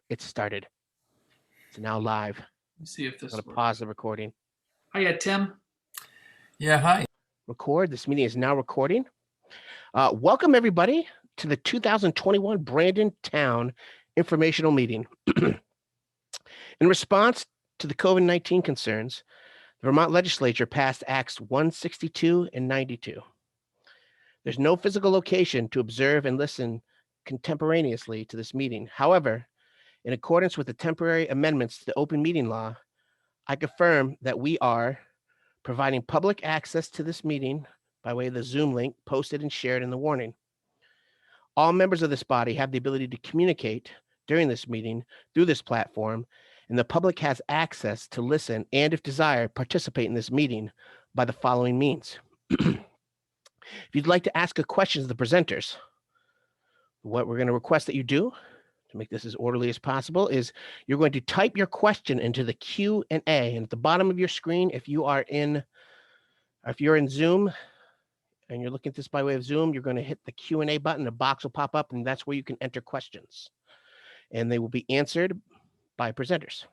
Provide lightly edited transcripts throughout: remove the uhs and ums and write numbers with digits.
It started. It's now live. Let's see if this I'm going to works. pause the recording. Hiya, Tim. Yeah, hi. Record. This meeting is now recording. Welcome, everybody, to the 2021 Brandon Town Informational Meeting. In response to the COVID-19 concerns, the Vermont legislature passed Acts 162 and 92. There's no physical location to observe and listen contemporaneously to this meeting. However, in accordance with the temporary amendments to the open meeting law, I confirm that we are providing public access to this meeting by way of the Zoom link posted and shared in the warning. All members of this body have the ability to communicate during this meeting through this platform, and the public has access to listen and, if desired, participate in this meeting by the following means. If you'd like to ask a question to the presenters, what we're going to request that you do to make this as orderly as possible is you're going to type your question into the Q&A, and at the bottom of your screen, if you're in Zoom and you're looking at this by way of Zoom, you're going to hit the Q&A button. A box will pop up, and that's where you can enter questions, and they will be answered by presenters.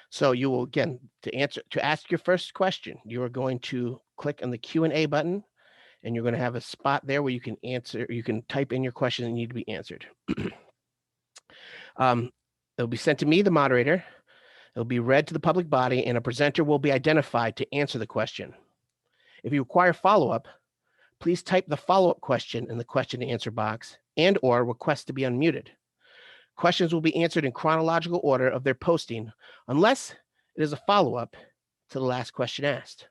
So you will, again, to ask your first question, you are going to click on the Q&A button, and you're going to have a spot there where you can answer. You can type in your question that need to be answered. It'll be sent to me, the moderator. It'll be read to the public body, and a presenter will be identified to answer the question. If you require follow-up, please type the follow-up question in the question and answer box and/or request to be unmuted. Questions will be answered in chronological order of their posting, unless it is a follow-up to the last question asked.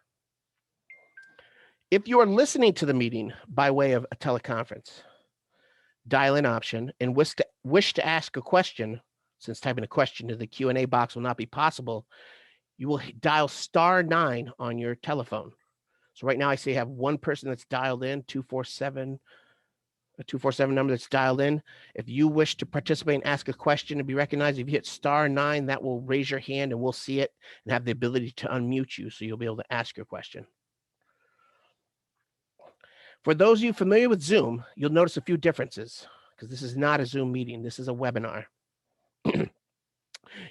If you are listening to the meeting by way of a teleconference, dial-in option, and wish to ask a question, since typing a question to the Q&A box will not be possible, you will dial *9 on your telephone. So right now I see I have one person that's dialed in, 247, a 247 number that's dialed in. If you wish to participate and ask a question and be recognized, if you hit *9, that will raise your hand and we'll see it and have the ability to unmute you so you'll be able to ask your question. For those of you familiar with Zoom, you'll notice a few differences because this is not a Zoom meeting. This is a webinar.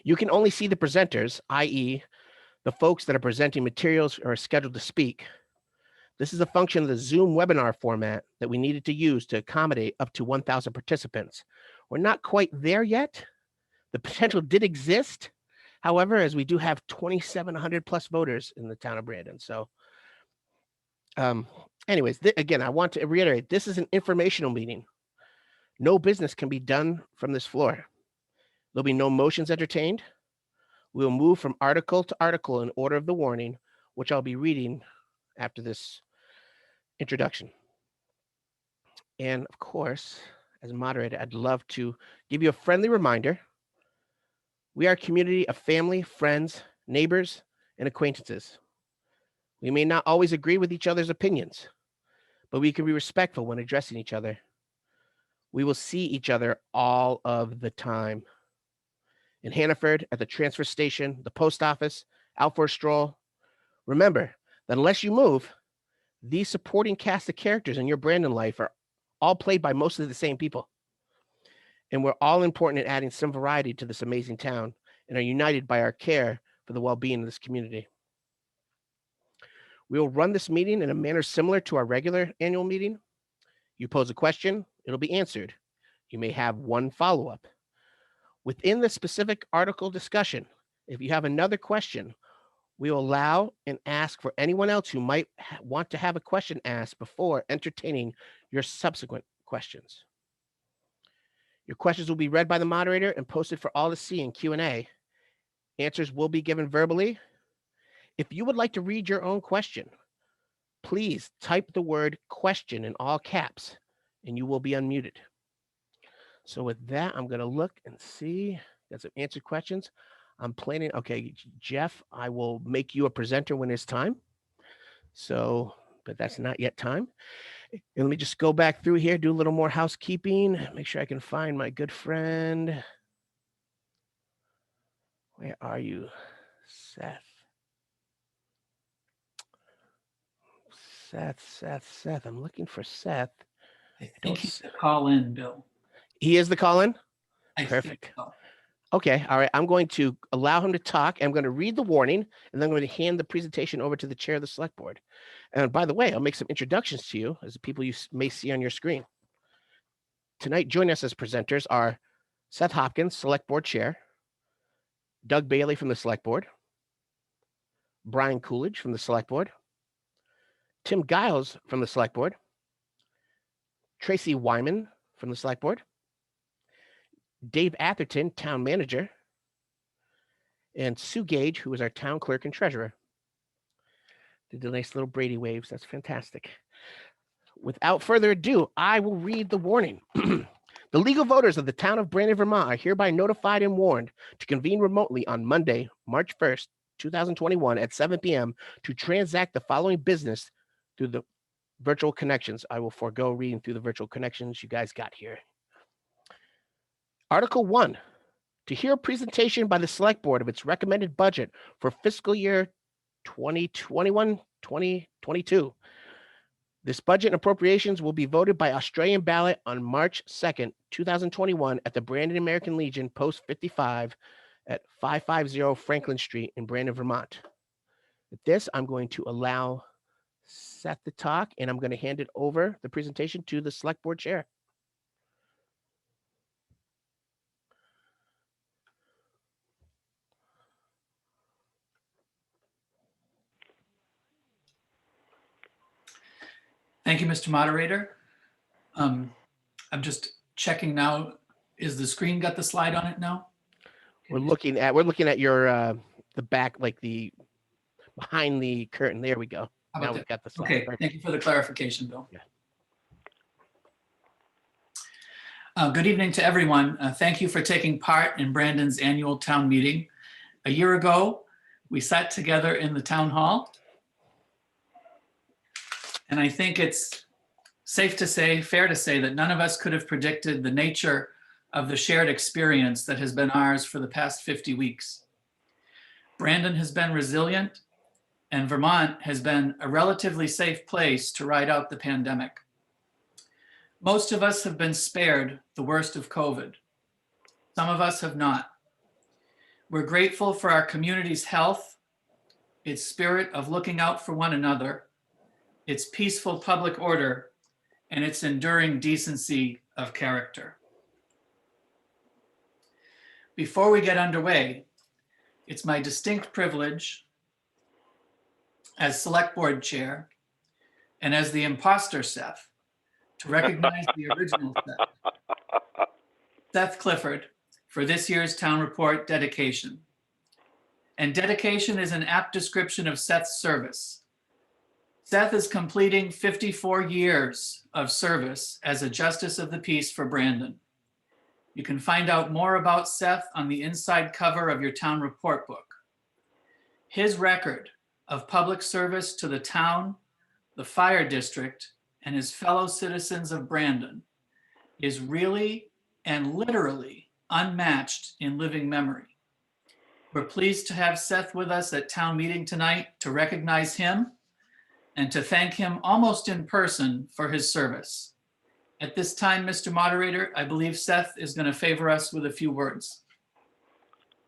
You can only see the presenters, i.e. the folks that are presenting materials or are scheduled to speak. This is a function of the Zoom webinar format that we needed to use to accommodate up to 1,000 participants. We're not quite there yet. The potential did exist. However, as we do have 2,700 plus voters in the town of Brandon. So anyways, again, I want to reiterate, this is an informational meeting. No business can be done from this floor. There'll be no motions entertained. We will move from article to article in order of the warning, which I'll be reading after this introduction. And of course, as a moderator, I'd love to give you a friendly reminder. We are a community of family, friends, neighbors, and acquaintances. We may not always agree with each other's opinions, but we can be respectful when addressing each other. We will see each other all of the time. In Hannaford, at the transfer station, the post office, out for a stroll. Remember that unless you move, these supporting cast of characters in your Brandon life are all played by mostly the same people. And we're all important in adding some variety to this amazing town and are united by our care for the well-being of this community. We will run this meeting in a manner similar to our regular annual meeting. You pose a question, it'll be answered. You may have one follow-up. Within the specific article discussion, if you have another question, we will allow and ask for anyone else who might want to have a question asked before entertaining your subsequent questions. Your questions will be read by the moderator and posted for all to see in Q&A. Answers will be given verbally. If you would like to read your own question, please type the word question in all caps and you will be unmuted. So with that, I'm going to look and see. Got some answered questions. I'm planning. Okay, Jeff, I will make you a presenter when it's time. So, but that's not yet time. And let me just go back through here, do a little more housekeeping, make sure I can find my good friend. Where are you, Seth? Seth. I'm looking for Seth. I think he's the call-in, Bill. He is the call-in? I Perfect. think so. Okay, all right. I'm going to allow him to talk. I'm going to read the warning, and then I'm going to hand the presentation over to the chair of the select board. And by the way, I'll make some introductions to you as the people you may see on your screen. Tonight, joining us as presenters are Seth Hopkins, select board chair, Doug Bailey from the select board, Brian Coolidge from the select board, Tim Giles from the select board, Tracy Wyman from the select board, Dave Atherton, town manager, and Sue Gage, who is our town clerk and treasurer. Did the nice little Brady waves. That's fantastic. Without further ado, I will read the warning. The legal voters of the town of Brandon, Vermont are hereby notified and warned to convene remotely on Monday, March 1st, 2021 at 7 p.m. to transact the following business through the virtual connections. I will forego reading through the virtual connections you guys got here. Article 1, to hear a presentation by the select board of its recommended budget for fiscal year 2021-2022. This budget and appropriations will be voted by Australian ballot on March 2nd, 2021 at the Brandon American Legion, Post 55 at 550 Franklin Street in Brandon, Vermont. With this, I'm going to allow Seth to talk, and I'm going to hand it over the presentation to the select board chair. Thank you, Mr. Moderator. I'm just checking now. Is the screen got the slide on it now? We're looking at your the back, like the behind the curtain. There we go. How Now about we've that? got the slide. Okay, Perfect. thank you for the clarification, Bill. Yeah. Good evening to everyone. Thank you for taking part in Brandon's annual town meeting. A year ago, we sat together in the town hall. And I think it's safe to say, fair to say, that none of us could have predicted the nature of the shared experience that has been ours for the past 50 weeks. Brandon has been resilient, and Vermont has been a relatively safe place to ride out the pandemic. Most of us have been spared the worst of COVID. Some of us have not. We're grateful for our community's health, its spirit of looking out for one another, its peaceful public order, and its enduring decency of character. Before we get underway, it's my distinct privilege as select board chair and as the imposter Seth to recognize the original Seth Clifford, for this year's town report dedication. And dedication is an apt description of Seth's service. Seth is completing 54 years of service as a justice of the peace for Brandon. You can find out more about Seth on the inside cover of your town report book. His record of public service to the town, the fire district, and his fellow citizens of Brandon is really and literally unmatched in living memory. We're pleased to have Seth with us at town meeting tonight to recognize him and to thank him almost in person for his service. At this time, Mr. Moderator, I believe Seth is going to favor us with a few words.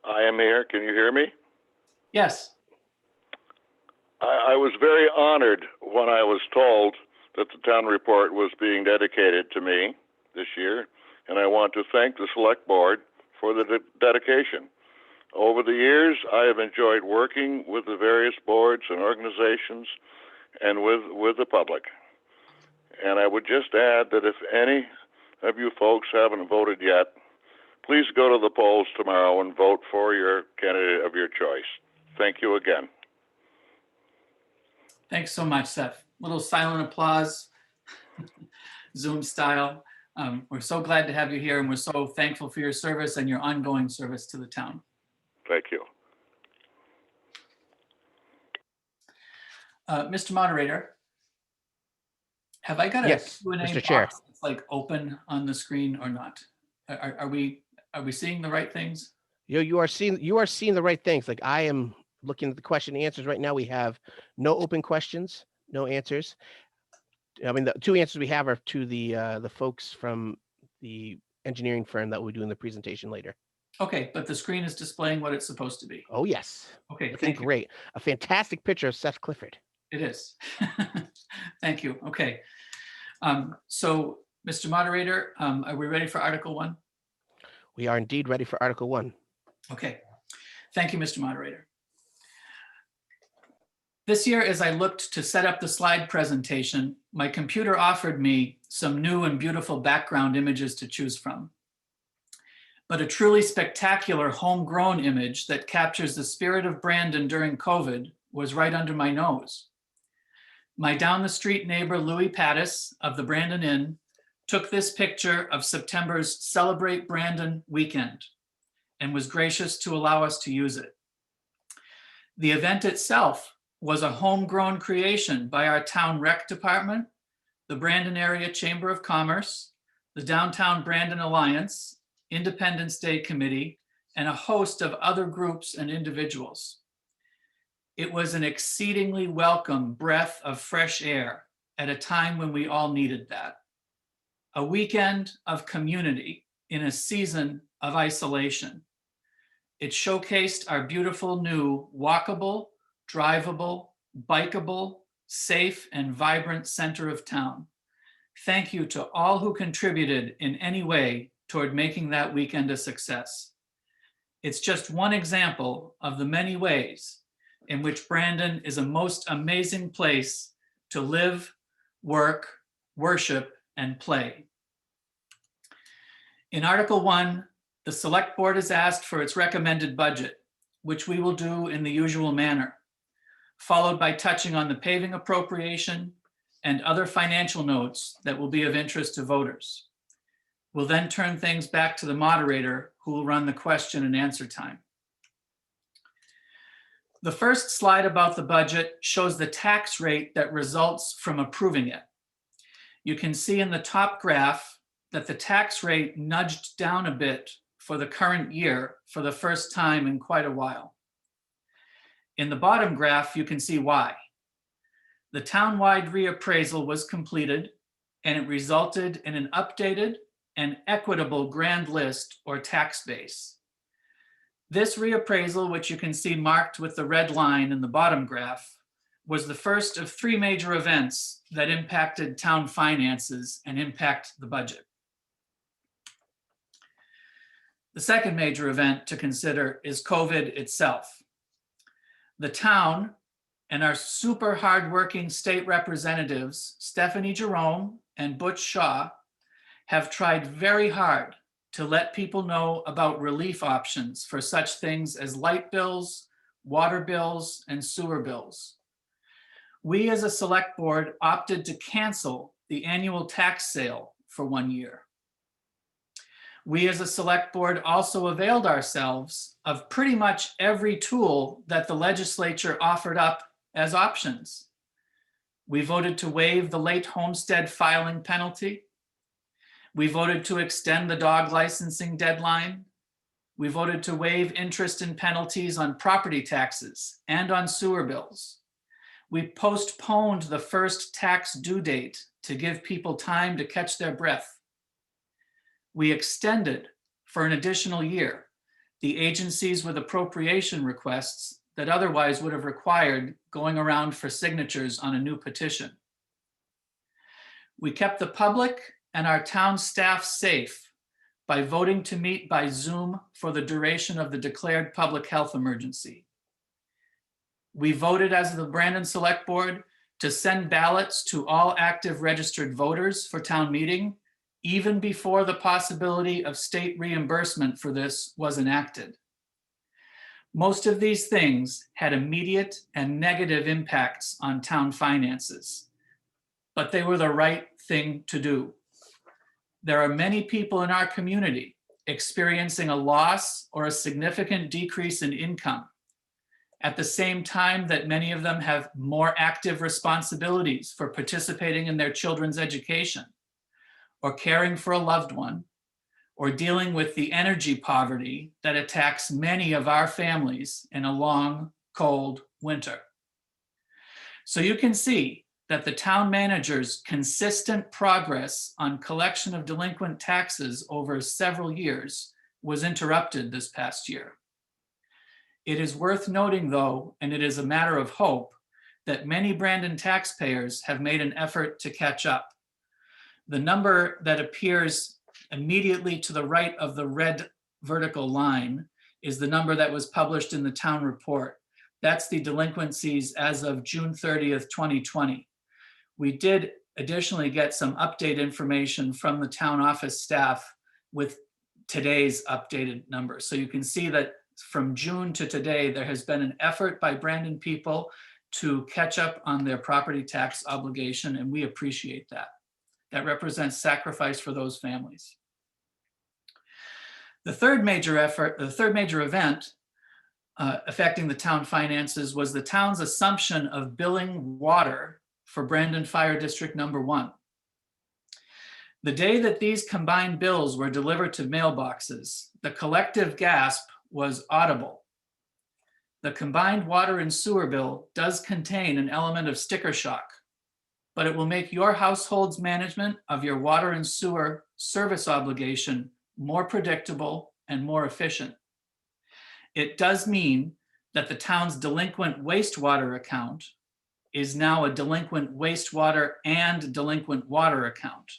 I am here. Can you hear me? Yes. I was very honored when I was told that the town report was being dedicated to me this year, and I want to thank the select board for the dedication. Over the years, I have enjoyed working with the various boards and organizations and with the public. And I would just add that if any of you folks haven't voted yet, please go to the polls tomorrow and vote for your candidate of your choice. Thank you again. Thanks so much, Seth. Little silent applause, Zoom style. We're so glad to have you here, and we're so thankful for your service and your ongoing service to the town. Thank you. Mr. Moderator, have I got a Yes, Q&A Mr. box Chair. that's like open on the screen or not? Are we seeing the right things? You are seeing the right things. Like, I am looking at the question and answers right now. We have no open questions, no answers. I mean, the two answers we have are to the folks from the engineering firm that we're doing the presentation later. Okay, but the screen is displaying what it's supposed to be. Oh, yes. Okay, Looking thank you. great. A fantastic picture of Seth Clifford. It is. Thank you. Okay. So, Mr. Moderator, are we ready for Article 1? We are indeed ready for Article 1. Okay. Thank you, Mr. Moderator. This year, as I looked to set up the slide presentation, my computer offered me some new and beautiful background images to choose from. But a truly spectacular homegrown image that captures the spirit of Brandon during COVID was right under my nose. My down the street neighbor, Louis Pattis of the Brandon Inn, took this picture of September's Celebrate Brandon weekend and was gracious to allow us to use it. The event itself was a homegrown creation by our town rec department, the Brandon Area Chamber of Commerce, the Downtown Brandon Alliance, Independence Day Committee, and a host of other groups and individuals. It was an exceedingly welcome breath of fresh air at a time when we all needed that. A weekend of community in a season of isolation. It showcased our beautiful new walkable, drivable, bikeable, safe, and vibrant center of town. Thank you to all who contributed in any way toward making that weekend a success. It's just one example of the many ways in which Brandon is a most amazing place to live, work, worship, and play. In Article 1, the Select Board is asked for its recommended budget, which we will do in the usual manner, followed by touching on the paving appropriation and other financial notes that will be of interest to voters. We'll then turn things back to the moderator, who will run the question and answer time. The first slide about the budget shows the tax rate that results from approving it. You can see in the top graph that the tax rate nudged down a bit for the current year for the first time in quite a while. In the bottom graph, you can see why. The townwide reappraisal was completed, and it resulted in an updated and equitable grand list or tax base. This reappraisal, which you can see marked with the red line in the bottom graph, was the first of three major events that impacted town finances and impact the budget. The second major event to consider is COVID itself. The town and our super hardworking state representatives, Stephanie Jerome and Butch Shaw, have tried very hard to let people know about relief options for such things as light bills, water bills, and sewer bills. We as a select board opted to cancel the annual tax sale for 1 year. We as a select board also availed ourselves of pretty much every tool that the legislature offered up as options. We voted to waive the late homestead filing penalty. We voted to extend the dog licensing deadline. We voted to waive interest and penalties on property taxes and on sewer bills. We postponed the first tax due date to give people time to catch their breath. We extended for an additional year the agencies with appropriation requests that otherwise would have required going around for signatures on a new petition. We kept the public and our town staff safe by voting to meet by Zoom for the duration of the declared public health emergency. We voted as the Brandon Select Board to send ballots to all active registered voters for town meeting, even before the possibility of state reimbursement for this was enacted. Most of these things had immediate and negative impacts on town finances, but they were the right thing to do. There are many people in our community experiencing a loss or a significant decrease in income, at the same time that many of them have more active responsibilities for participating in their children's education, or caring for a loved one, or dealing with the energy poverty that attacks many of our families in a long, cold winter. So you can see that the town manager's consistent progress on collection of delinquent taxes over several years was interrupted this past year. It is worth noting, though, and it is a matter of hope, that many Brandon taxpayers have made an effort to catch up. The number that appears immediately to the right of the red vertical line is the number that was published in the town report. That's the delinquencies as of June 30th, 2020. We did additionally get some update information from the town office staff with today's updated numbers. So you can see that from June to today, there has been an effort by Brandon people to catch up on their property tax obligation, and we appreciate that. That represents sacrifice for those families. The third major event affecting the town finances was the town's assumption of billing water for Brandon Fire District Number 1. The day that these combined bills were delivered to mailboxes, the collective gasp was audible. The combined water and sewer bill does contain an element of sticker shock, but it will make your household's management of your water and sewer service obligation more predictable and more efficient. It does mean that the town's delinquent wastewater account is now a delinquent wastewater and delinquent water account,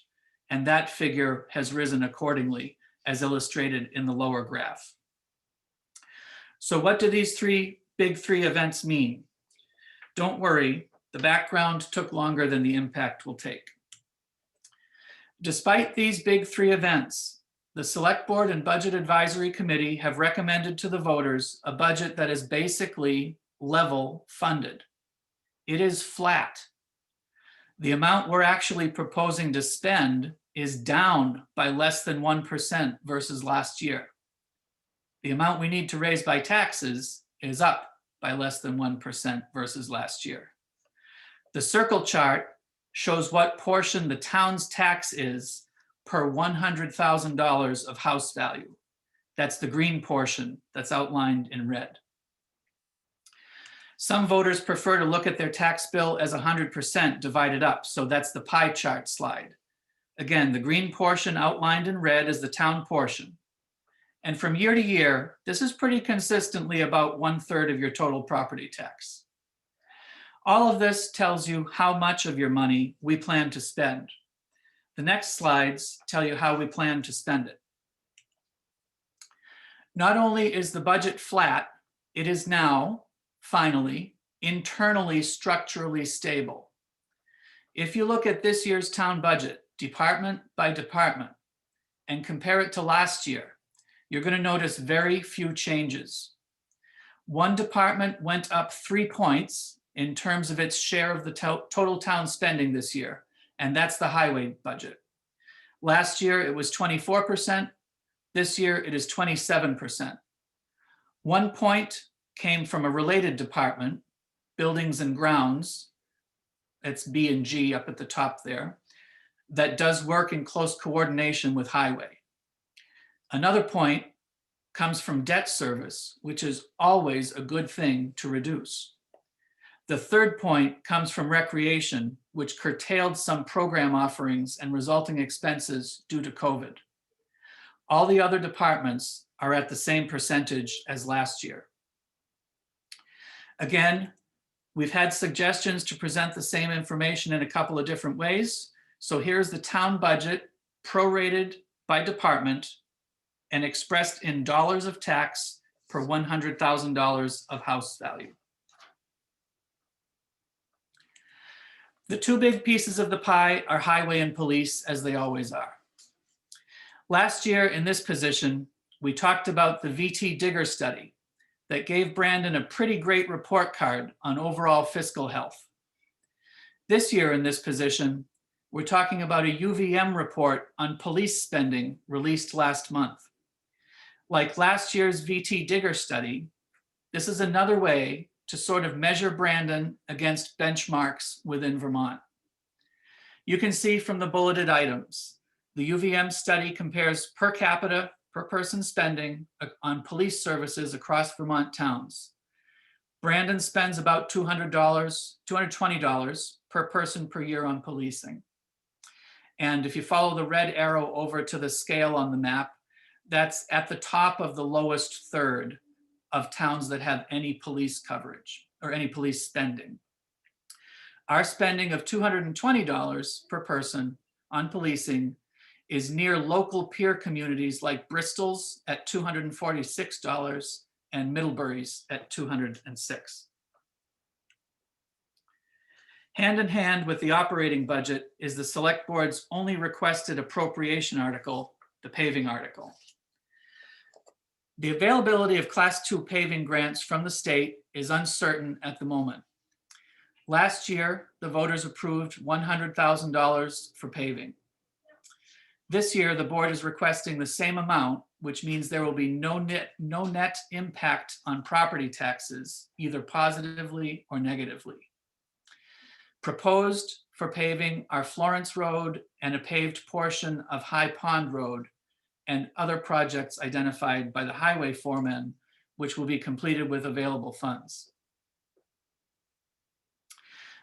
and that figure has risen accordingly, as illustrated in the lower graph. So what do these big three events mean? Don't worry, the background took longer than the impact will take. Despite these big three events, the Select Board and Budget Advisory Committee have recommended to the voters a budget that is basically level funded. It is flat. The amount we're actually proposing to spend is down by less than 1% versus last year. The amount we need to raise by taxes is up by less than 1% versus last year. The circle chart shows what portion the town's tax is per $100,000 of house value. That's the green portion that's outlined in red. Some voters prefer to look at their tax bill as 100% divided up, so that's the pie chart slide. Again, the green portion outlined in red is the town portion. And from year to year, this is pretty consistently about 1/3 of your total property tax. All of this tells you how much of your money we plan to spend. The next slides tell you how we plan to spend it. Not only is the budget flat, it is now, finally, internally structurally stable. If you look at this year's town budget, department by department, and compare it to last year, you're going to notice very few changes. One department went up 3 points in terms of its share of the total town spending this year, and that's the highway budget. Last year, it was 24%. This year, it is 27%. 1 point came from a related department, buildings and grounds. It's B&G up at the top there, that does work in close coordination with highway. Another point comes from debt service, which is always a good thing to reduce. The third point comes from recreation, which curtailed some program offerings and resulting expenses due to COVID. All the other departments are at the same percentage as last year. Again, we've had suggestions to present the same information in a couple of different ways. So here's the town budget prorated by department and expressed in dollars of tax per $100,000 of house value. The two big pieces of the pie are highway and police, as they always are. Last year in this position, we talked about the VT Digger study that gave Brandon a pretty great report card on overall fiscal health. This year in this position, we're talking about a UVM report on police spending released last month. Like last year's VT Digger study, this is another way to sort of measure Brandon against benchmarks within Vermont. You can see from the bulleted items, the UVM study compares per capita, per person spending on police services across Vermont towns. Brandon spends about $220 per person per year on policing. And if you follow the red arrow over to the scale on the map, That's at the top of the lowest third of towns that have any police coverage or any police spending. Our spending of $220 per person on policing is near local peer communities like Bristol's at $246 and Middlebury's at $206. Hand in hand with the operating budget is the Select Board's only requested appropriation article, the paving article. The availability of Class 2 paving grants from the state is uncertain at the moment. Last year, the voters approved $100,000 for paving. This year, the board is requesting the same amount, which means there will be no net impact on property taxes, either positively or negatively. Proposed for paving are Florence Road and a paved portion of High Pond Road and other projects identified by the highway foreman, which will be completed with available funds.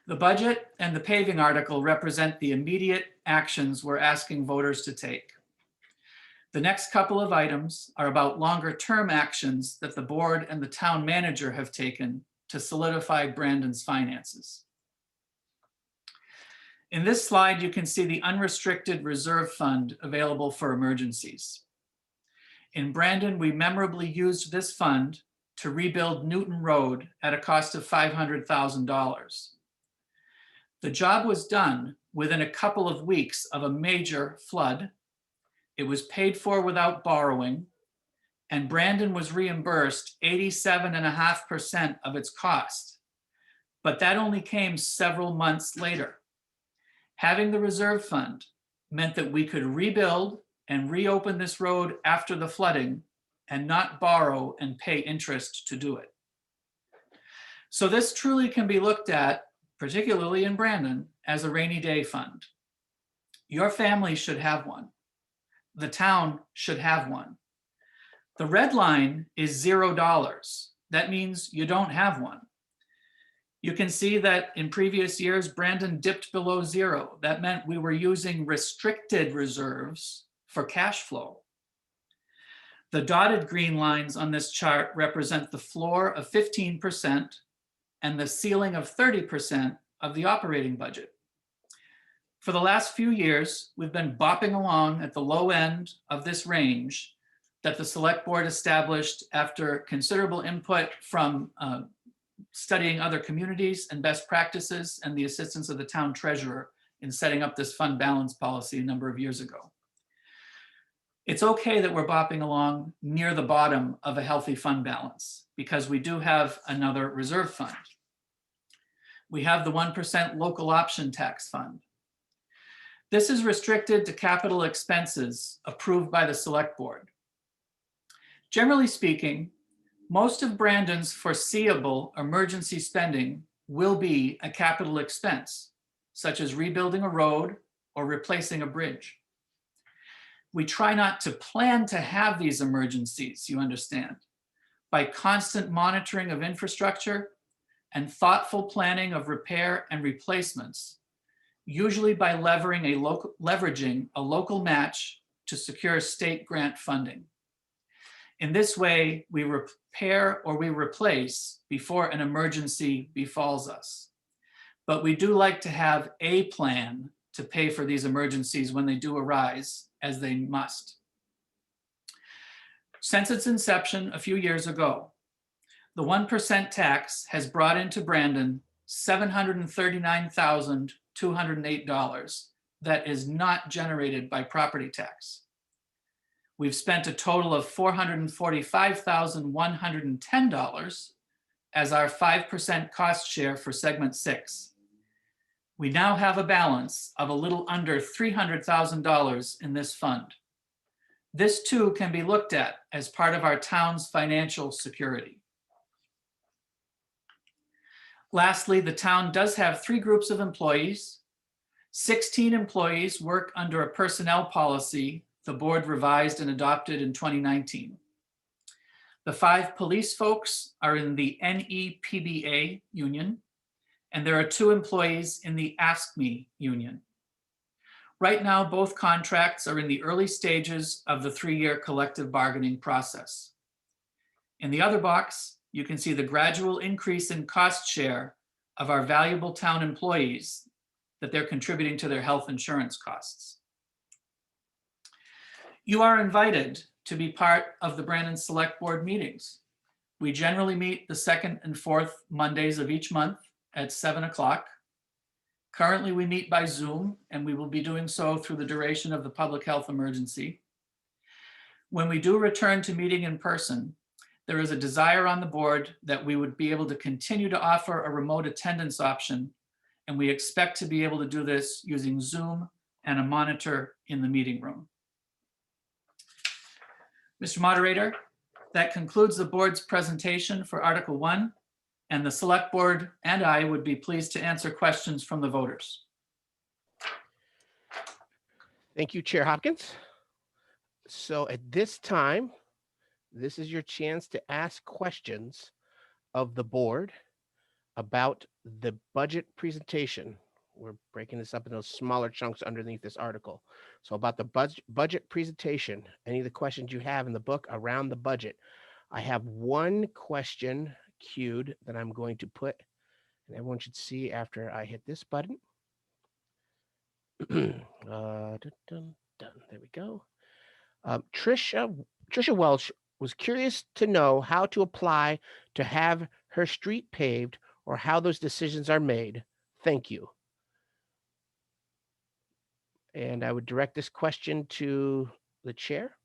The budget and the paving article represent the immediate actions we're asking voters to take. The next couple of items are about longer-term actions that the board and the town manager have taken to solidify Brandon's finances. In this slide, you can see the unrestricted reserve fund available for emergencies. In Brandon, we memorably used this fund to rebuild Newton Road at a cost of $500,000. The job was done within a couple of weeks of a major flood. It was paid for without borrowing, and Brandon was reimbursed 87.5% of its cost. But that only came several months later. Having the reserve fund meant that we could rebuild and reopen this road after the flooding and not borrow and pay interest to do it. So this truly can be looked at, particularly in Brandon, as a rainy day fund. Your family should have one. The town should have one. The red line is $0. That means you don't have one. You can see that in previous years, Brandon dipped below zero. That meant we were using restricted reserves for cash flow. The dotted green lines on this chart represent the floor of 15% and the ceiling of 30% of the operating budget. For the last few years, we've been bopping along at the low end of this range that the Select Board established after considerable input from studying other communities and best practices and the assistance of the town treasurer in setting up this fund balance policy a number of years ago. It's okay that we're bopping along near the bottom of a healthy fund balance because we do have another reserve fund. We have the 1% local option tax fund. This is restricted to capital expenses approved by the Select Board. Generally speaking, most of Brandon's foreseeable emergency spending will be a capital expense, such as rebuilding a road or replacing a bridge. We try not to plan to have these emergencies, you understand, by constant monitoring of infrastructure and thoughtful planning of repair and replacements, usually by leveraging a local match to secure state grant funding. In this way, we repair or we replace before an emergency befalls us. But we do like to have a plan to pay for these emergencies when they do arise, as they must. Since its inception a few years ago, the 1% tax has brought into Brandon $739,208 that is not generated by property tax. We've spent a total of $445,110 as our 5% cost share for segment 6. We now have a balance of a little under $300,000 in this fund. This too can be looked at as part of our town's financial security. Lastly, the town does have 3 groups of employees. 16 employees work under a personnel policy the board revised and adopted in 2019. The 5 police folks are in the NEPBA union, and there are 2 employees in the Ask Me union. Right now, both contracts are in the early stages of the 3-year collective bargaining process. In the other box, you can see the gradual increase in cost share of our valuable town employees that they're contributing to their health insurance costs. You are invited to be part of the Brandon Select Board meetings. We generally meet the second and fourth Mondays of each month at 7 o'clock. Currently, we meet by Zoom, and we will be doing so through the duration of the public health emergency. When we do return to meeting in person, there is a desire on the board that we would be able to continue to offer a remote attendance option, and we expect to be able to do this using Zoom and a monitor in the meeting room. Mr. Moderator, that concludes the board's presentation for Article 1, and the Select Board and I would be pleased to answer questions from the voters. Thank you, Chair Hopkins. So at this time, this is your chance to ask questions of the board about the budget presentation. We're breaking this up in those smaller chunks underneath this article. So about the budget presentation, any of the questions you have in the book around the budget. I have one question queued that I'm going to put, and everyone should see after I hit this button. There we go. Tricia Welch was curious to know how to apply to have her street paved or how those decisions are made. Thank you. And I would direct this question to the chair.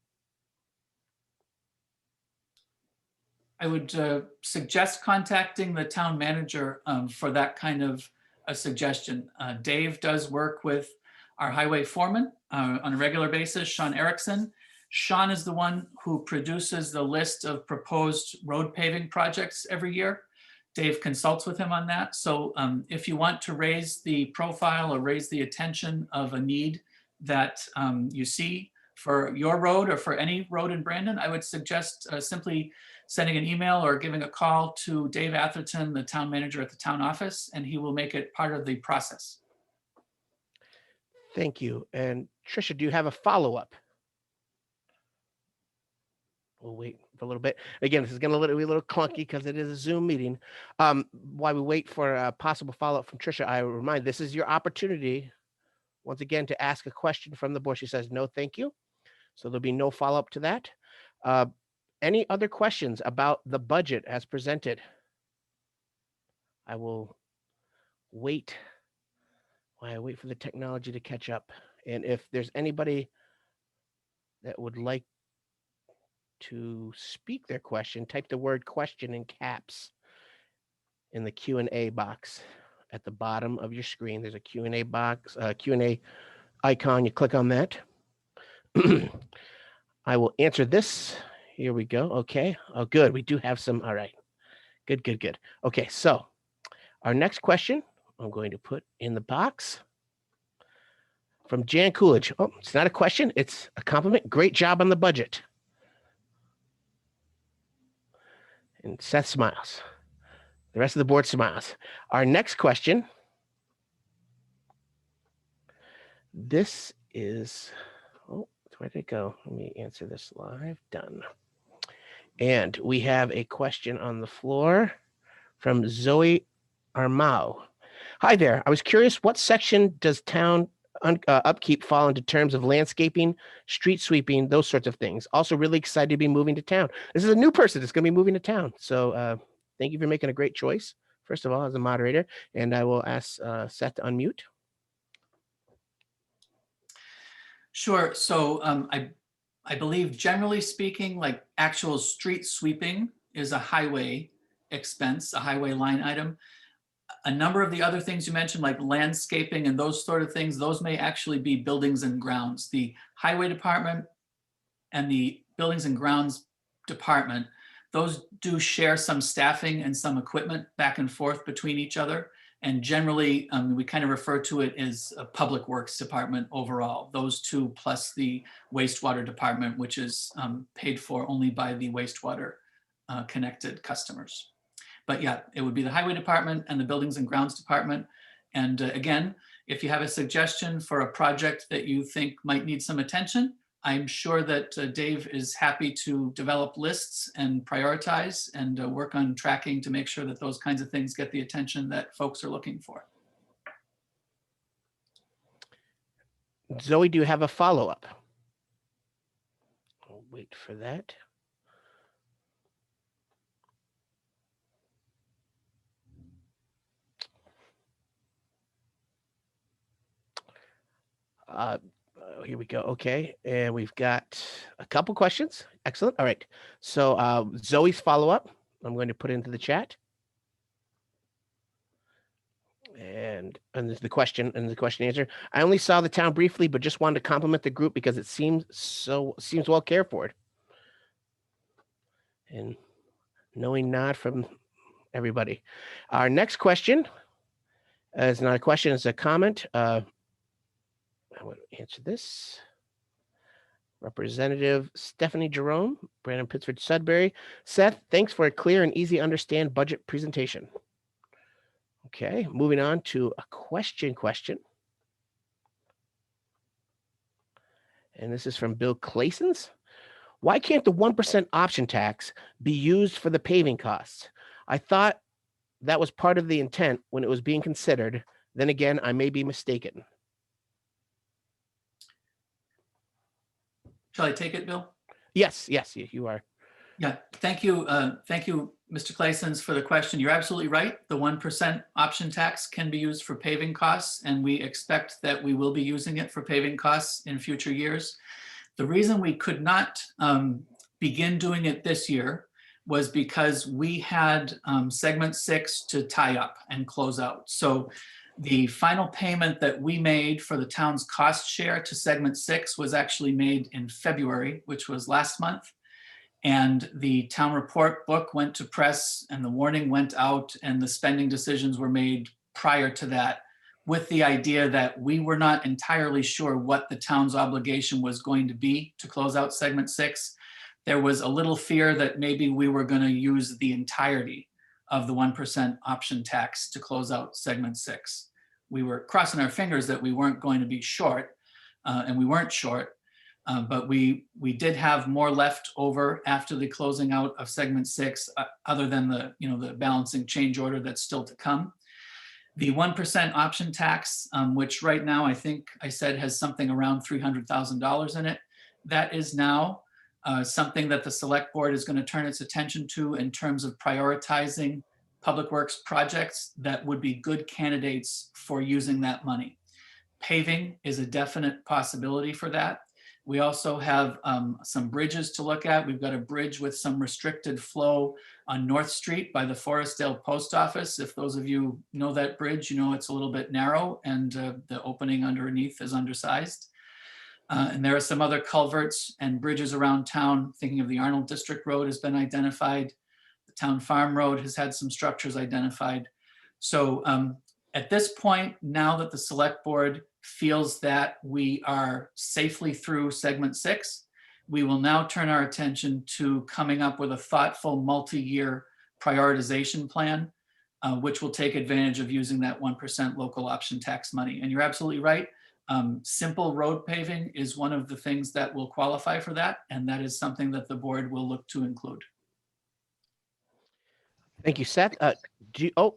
I would suggest contacting the town manager for that kind of a suggestion. Dave does work with our highway foreman on a regular basis, Sean Erickson. Sean is the one who produces the list of proposed road paving projects every year. Dave consults with him on that. So if you want to raise the profile or raise the attention of a need that you see for your road or for any road in Brandon, I would suggest simply sending an email or giving a call to Dave Atherton, the town manager at the town office, and he will make it part of the process. Thank you. And Tricia, do you have a follow-up? We'll wait for a little bit. Again, this is going to be a little clunky because it is a Zoom meeting. While we wait for a possible follow-up from Tricia, I will remind this is your opportunity, once again, to ask a question from the board. She says, no, thank you. So there'll be no follow-up to that. Any other questions about the budget as presented? I will wait while I wait for the technology to catch up. And if there's anybody that would like to speak their question, type the word question in caps in the Q&A box at the bottom of your screen. There's a Q&A box, Q&A icon. You click on that. I will answer this. Here we go. Okay. Oh, good. We do have some. All right. Good, good, good. Okay. So our next question, I'm going to put in the box from Jan Coolidge. Oh, it's not a question. It's a compliment. Great job on the budget. And Seth smiles. The rest of the board smiles. Our next question. This is, oh, where did it go? Let me answer this live. Done. And we have a question on the floor from Zoe Armao. Hi there. I was curious, what section does town upkeep fall into terms of landscaping, street sweeping, those sorts of things? Also really excited to be moving to town. This is a new person that's going to be moving to town. So thank you for making a great choice, first of all, as a moderator. And I will ask Seth to unmute. Sure. So I believe generally speaking, like actual street sweeping is a highway expense, a highway line item. A number of the other things you mentioned, like landscaping and those sort of things, those may actually be buildings and grounds. The highway department and the buildings and grounds department, those do share some staffing and some equipment back and forth between each other. And generally, we kind of refer to it as a public works department overall. Those two plus the wastewater department, which is paid for only by the wastewater connected customers. But yeah, it would be the highway department and the buildings and grounds department. And again, If you have a suggestion for a project that you think might need some attention, I'm sure that Dave is happy to develop lists and prioritize and work on tracking to make sure that those kinds of things get the attention that folks are looking for. Zoe, do you have a follow-up? I'll wait for that. Here we go. Okay. And we've got a couple questions. Excellent. All right. So Zoe's follow-up, I'm going to put into the chat. And the question answer. I only saw the town briefly, but just wanted to compliment the group because it seems well cared for. And knowing nod from everybody. Our next question is not a question, it's a comment. I want to answer this. Representative Stephanie Jerome, Brandon, Pittsford, Sudbury. Seth, thanks for a clear and easy to understand budget presentation. Okay, moving on to a question. And this is from Bill Claessens. Why can't the 1% option tax be used for the paving costs? I thought that was part of the intent when it was being considered. Then again, I may be mistaken. Shall I take it, Bill? Yes, you are. Yeah, thank you, Mr. Claessens, for the question. You're absolutely right. The 1% option tax can be used for paving costs, and we expect that we will be using it for paving costs in future years. The reason we could not begin doing it this year was because we had segment 6 to tie up and close out. So the final payment that we made for the town's cost share to segment 6 was actually made in February, which was last month. And the town report book went to press and the warning went out and the spending decisions were made prior to that, with the idea that we were not entirely sure what the town's obligation was going to be to close out segment 6. There was a little fear that maybe we were going to use the entirety of the 1% option tax to close out segment 6. We were crossing our fingers that we weren't going to be short, and we weren't short, but we did have more left over after the closing out of segment 6, other than the balancing change order that's still to come. The 1% option tax, which right now I think I said has something around $300,000 in it, that is now something that the select board is going to turn its attention to in terms of prioritizing public works projects that would be good candidates for using that money. Paving is a definite possibility for that. We also have some bridges to look at. We've got a bridge with some restricted flow on North Street by the Forestdale Post Office. If those of you know that bridge, you know it's a little bit narrow and the opening underneath is undersized. And there are some other culverts and bridges around town. Thinking of the Arnold District Road has been identified. The Town Farm Road has had some structures identified. So at this point, now that the select board feels that we are safely through segment 6, we will now turn our attention to coming up with a thoughtful multi-year prioritization plan, which will take advantage of using that 1% local option tax money. And you're absolutely right. Simple road paving is one of the things that will qualify for that. And that is something that the board will look to include. Thank you, Seth.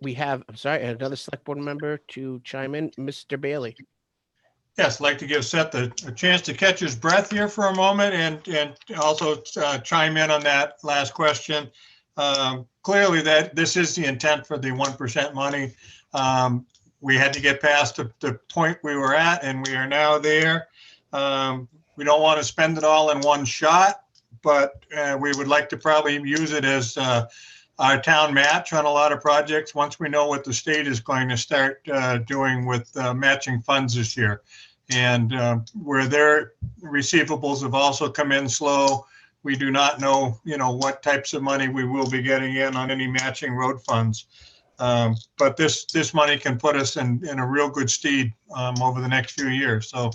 We have, I'm sorry, another select board member to chime in, Mr. Bailey. Yes, I'd like to give Seth a chance to catch his breath here for a moment and also chime in on that last question. Clearly that this is the intent for the 1% money. We had to get past the point we were at and we are now there. We don't want to spend it all in one shot, but we would like to probably use it as our town match on a lot of projects once we know what the state is going to start doing with matching funds this year. And where their receivables have also come in slow, we do not know, what types of money we will be getting in on any matching road funds. But this money can put us in a real good stead over the next few years. So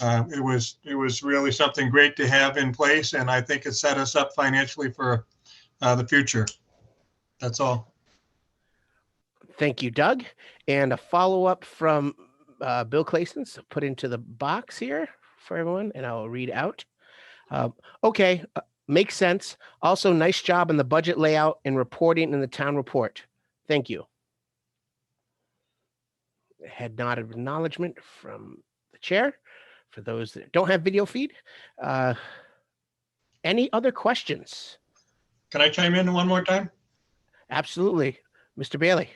it was really something great to have in place, and I think it set us up financially for the future. That's all. Thank you, Doug. And a follow-up from Bill Claessens put into the box here for everyone, and I'll read out. Okay, makes sense. Also, nice job on the budget layout and reporting in the town report. Thank you. Head nod of acknowledgement from the chair. For those that don't have video feed, any other questions? Can I chime in one more time? Absolutely. Mr. Bailey.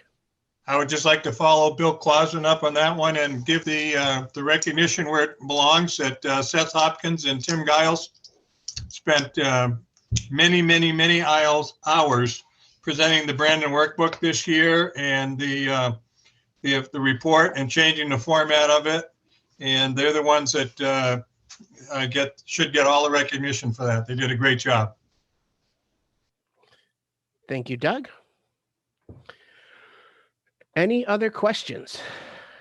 I would just like to follow Bill Clausen up on that one and give the recognition where it belongs, that Seth Hopkins and Tim Giles spent many hours presenting the Brandon workbook this year, and the report, and changing the format of it. And they're the ones that should get all the recognition for that. They did a great job. Thank you, Doug. Any other questions?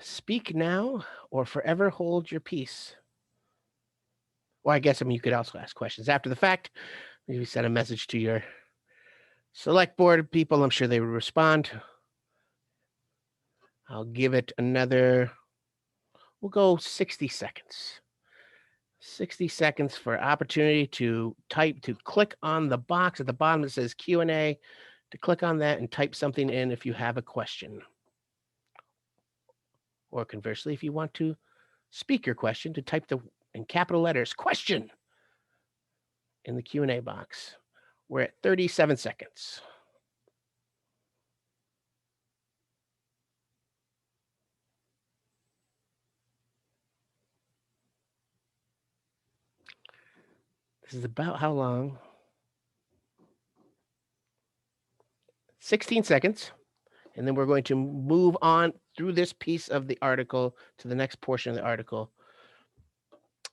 Speak now or forever hold your peace. Well, I guess, you could also ask questions after the fact. Maybe send a message to your select board people. I'm sure they will respond. I'll give it another, we'll go 60 seconds. 60 seconds for opportunity to click on the box at the bottom that says Q&A, to click on that and type something in if you have a question. Or conversely, if you want to speak your question, to type in capital letters, question, in the Q&A box. We're at 37 seconds. This is about how long? 16 seconds. And then we're going to move on through this piece of the article to the next portion of the article,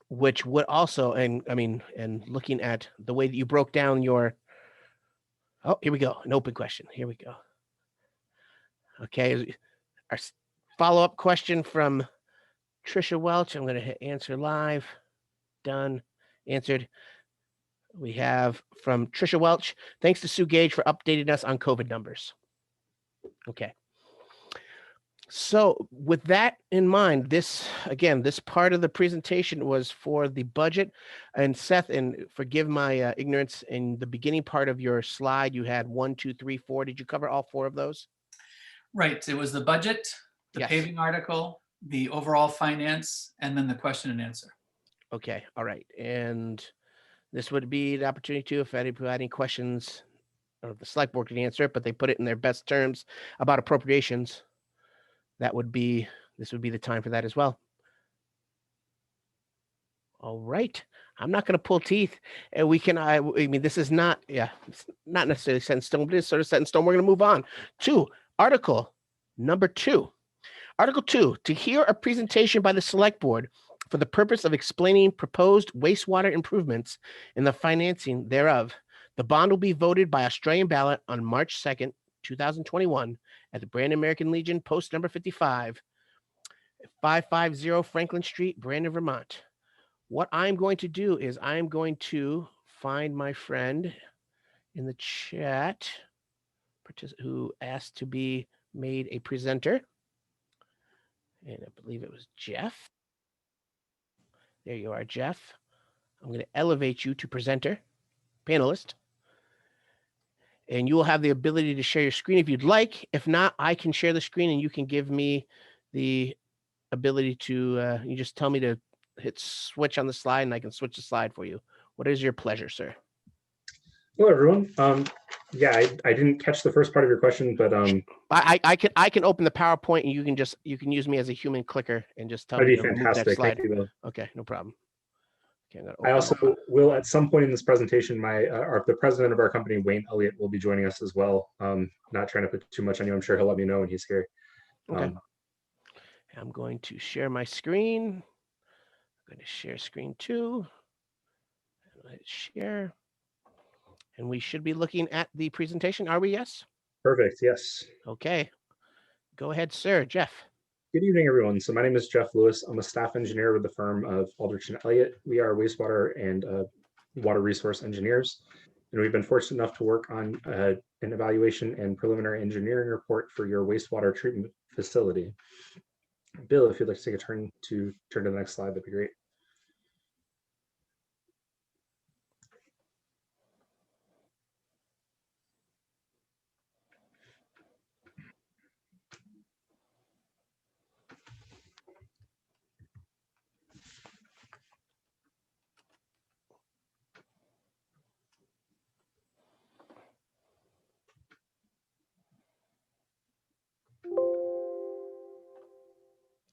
which would also, and looking at the way that you broke down your, oh, here we go. An open question. Here we go. Okay. Our follow-up question from Tricia Welch. I'm going to hit answer live. Done. Answered. We have from Tricia Welch. Thanks to Sue Gage for updating us on COVID numbers. Okay. So with that in mind, this part of the presentation was for the budget. And Seth, and forgive my ignorance, in the beginning part of your slide, you had 1, 2, 3, 4. Did you cover all 4 of those? Right. It was the budget, the Yes. paving article, the overall finance, and then the question and answer. Okay. All right. And this would be the opportunity to, if anybody had any questions, or the select board can answer it, but they put it in their best terms about appropriations. This would be the time for that as well. All right. I'm not going to pull teeth, and this is not, it's not necessarily set in stone, but it's sort of set in stone. We're going to move on to article number 2. Article 2, to hear a presentation by the select board for the purpose of explaining proposed wastewater improvements and the financing thereof. The bond will be voted by Australian ballot on March 2nd, 2021 at the Brandon American Legion, post number 55, 550 Franklin Street, Brandon, Vermont. What I'm going to do is I'm going to find my friend in the chat who asked to be made a presenter. And I believe it was Jeff. There you are, Jeff. I'm going to elevate you to presenter, panelist. And you will have the ability to share your screen if you'd like. If not, I can share the screen and you can give me the ability to, you just tell me to hit switch on the slide and I can switch the slide for you. What is your pleasure, sir? Hello, everyone. I didn't catch the first part of your question, but I can open the PowerPoint and you can use me as a human clicker and just tell me to move that slide. Thank you, Bill. Okay, no problem. Okay, I also will, at some point in this presentation, the president of our company, Wayne Elliott, will be joining us as well. Not trying to put too much on you. I'm sure he'll let me know when he's here. Okay. I'm going to share my screen. I'm going to share screen 2. Let's share. And we should be looking at the presentation. Are we? Yes. Perfect. Yes. Okay. Go ahead, sir. Jeff. Good evening, everyone. So my name is Jeff Lewis. I'm a staff engineer with the firm of Aldrich and Elliott. We are wastewater and water resource engineers. And we've been fortunate enough to work on an evaluation and preliminary engineering report for your wastewater treatment facility. Bill, if you'd like to take a turn to the next slide, that'd be great.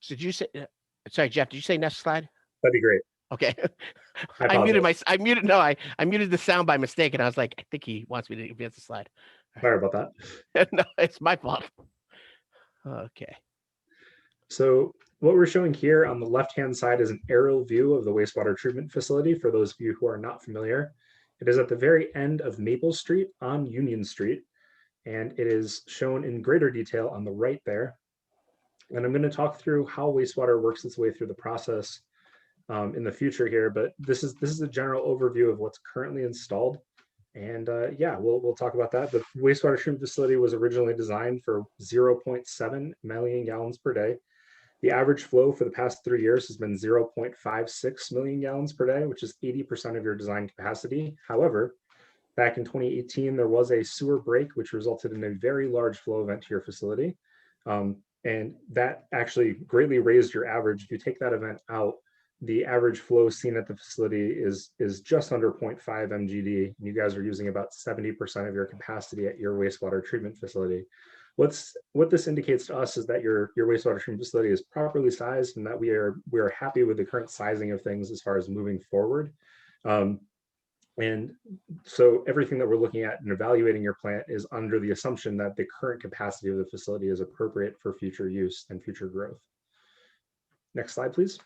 Did you say? Sorry, Jeff. Did you say next slide? That'd be great. Okay. I I muted apologize. I muted. No, I muted the sound by mistake, and I was like, I think he wants me to advance the slide. Sorry about that. No, it's my fault. Okay. So what we're showing here on the left-hand side is an aerial view of the wastewater treatment facility. For those of you who are not familiar, it is at the very end of Maple Street on Union Street, and it is shown in greater detail on the right there. And I'm going to talk through how wastewater works its way through the process in the future here, but this is a general overview of what's currently installed. And yeah, we'll talk about that. The wastewater treatment facility was originally designed for 0.7 million gallons per day. The average flow for the past 3 years has been 0.56 million gallons per day, which is 80% of your design capacity. However, back in 2018, there was a sewer break, which resulted in a very large flow event to your facility. And that actually greatly raised your average. If you take that event out, the average flow seen at the facility is just under 0.5 MGD. And you guys are using about 70% of your capacity at your wastewater treatment facility. What this indicates to us is that your wastewater treatment facility is properly sized, and that we are happy with the current sizing of things as far as moving forward. And so everything that we're looking at and evaluating your plant is under the assumption that the current capacity of the facility is appropriate for future use and future growth. Next slide, please.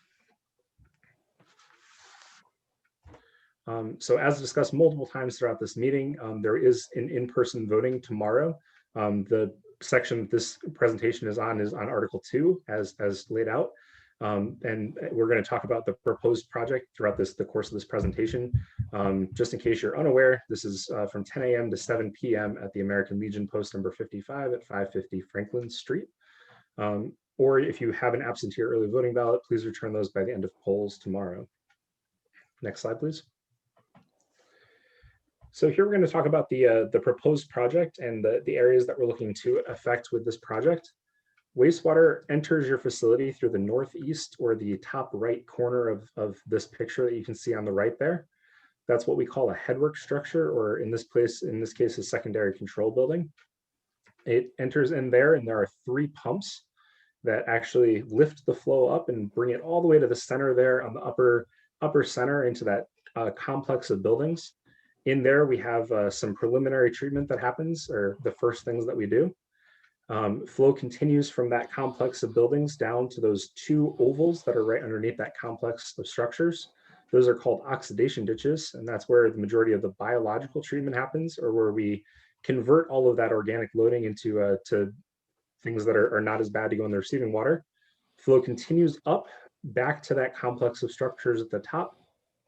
So as discussed multiple times throughout this meeting, there is an in-person voting tomorrow. The section this presentation is on Article 2 as laid out. And we're going to talk about the proposed project throughout the course of this presentation. Just in case you're unaware, this is from 10 a.m. to 7 p.m. at the American Legion post number 55 at 550 Franklin Street. Or if you have an absentee or early voting ballot, please return those by the end of polls tomorrow. Next slide, please. So here we're going to talk about the proposed project and the areas that we're looking to affect with this project. Wastewater enters your facility through the northeast or the top right corner of this picture that you can see on the right there. That's what we call a headwork structure, or in this case, a secondary control building. It enters in there, and there are 3 pumps that actually lift the flow up and bring it all the way to the center there on the upper center into that complex of buildings. In there, we have some preliminary treatment that happens, or the first things that we do. Flow continues from that complex of buildings down to those 2 ovals that are right underneath that complex of structures. Those are called oxidation ditches, and that's where the majority of the biological treatment happens, or where we convert all of that organic loading into to things that are not as bad to go in the receiving water. Flow continues up back to that complex of structures at the top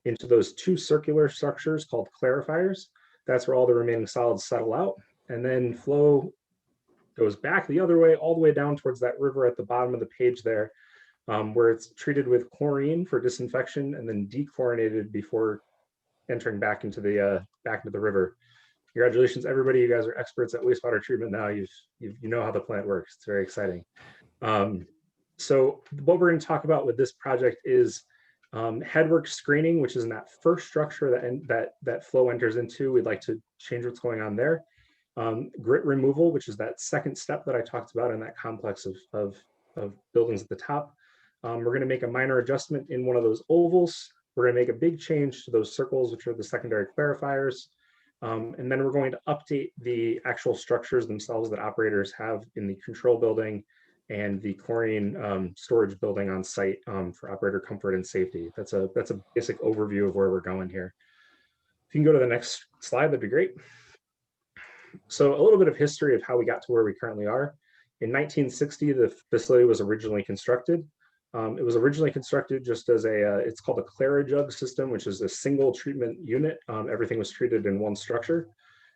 into those 2 circular structures called clarifiers. That's where all the remaining solids settle out, and then flow goes back the other way, all the way down towards that river at the bottom of the page there, where it's treated with chlorine for disinfection and then dechlorinated before entering back into the river. Congratulations, everybody! You guys are experts at wastewater treatment now. You know how the plant works. It's very exciting. So what we're going to talk about with this project is headwork screening, which is in that first structure that flow enters into. We'd like to change what's going on there. Grit removal, which is that second step that I talked about in that complex of buildings at the top. We're going to make a minor adjustment in one of those ovals. We're going to make a big change to those circles, which are the secondary clarifiers. And then we're going to update the actual structures themselves that operators have in the control building and the chlorine storage building on site for operator comfort and safety. That's a basic overview of where we're going here. If you can go to the next slide, that'd be great. So a little bit of history of how we got to where we currently are. In 1960, the facility was originally constructed. It was originally constructed just as it's called a Clarijug system, which is a single treatment unit. Everything was treated in one structure.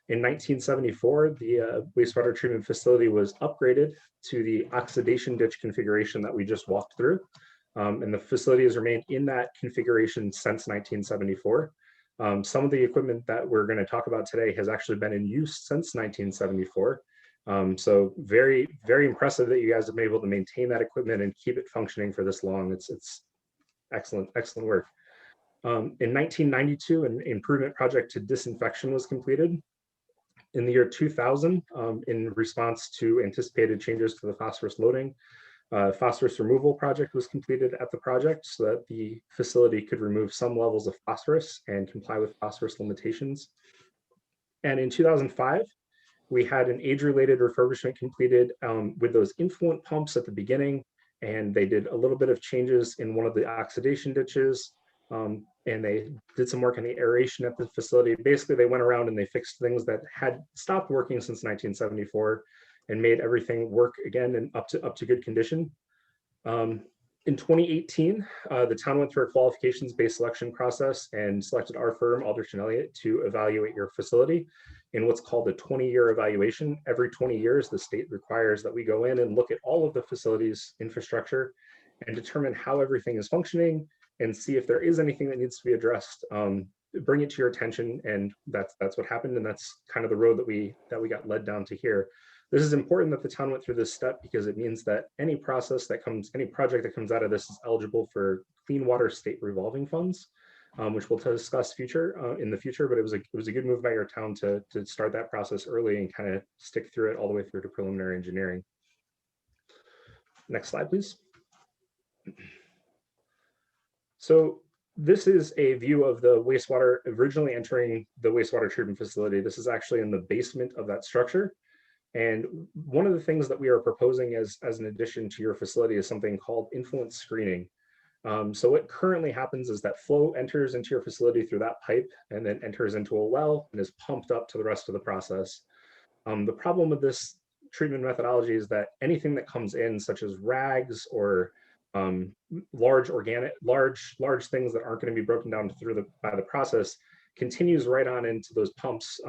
In 1974, the wastewater treatment facility was upgraded to the oxidation ditch configuration that we just walked through. And the facility has remained in that configuration since 1974. Some of the equipment that we're going to talk about today has actually been in use since 1974. So very, very impressive that you guys have been able to maintain that equipment and keep it functioning for this long. It's excellent, excellent work. In 1992, an improvement project to disinfection was completed. In the year 2000, in response to anticipated changes to the phosphorus loading, phosphorus removal project was completed at the project so that the facility could remove some levels of phosphorus and comply with phosphorus limitations. And in 2005, we had an age-related refurbishment completed with those influent pumps at the beginning, and they did a little bit of changes in one of the oxidation ditches, and they did some work on the aeration at the facility. Basically, they went around and they fixed things that had stopped working since 1974 and made everything work again and up to good condition. In 2018, the town went through a qualifications-based selection process and selected our firm, Aldrich and Elliott, to evaluate your facility in what's called a 20-year evaluation. Every 20 years, the state requires that we go in and look at all of the facility's infrastructure and determine how everything is functioning and see if there is anything that needs to be addressed. Bring it to your attention, and that's what happened, and that's kind of the road that we got led down to here. This is important that the town went through this step because it means that any project that comes out of this is eligible for clean water state revolving funds, which we'll discuss in the future. But it was a good move by your town to start that process early and kind of stick through it all the way through to preliminary engineering. Next slide, please. So this is a view of the wastewater originally entering the wastewater treatment facility. This is actually in the basement of that structure. And one of the things that we are proposing as an addition to your facility is something called influent screening. So what currently happens is that flow enters into your facility through that pipe and then enters into a well and is pumped up to the rest of the process. The problem with this treatment methodology is that anything that comes in, such as rags or large things that aren't going to be broken down by the process, continues right on into those pumps.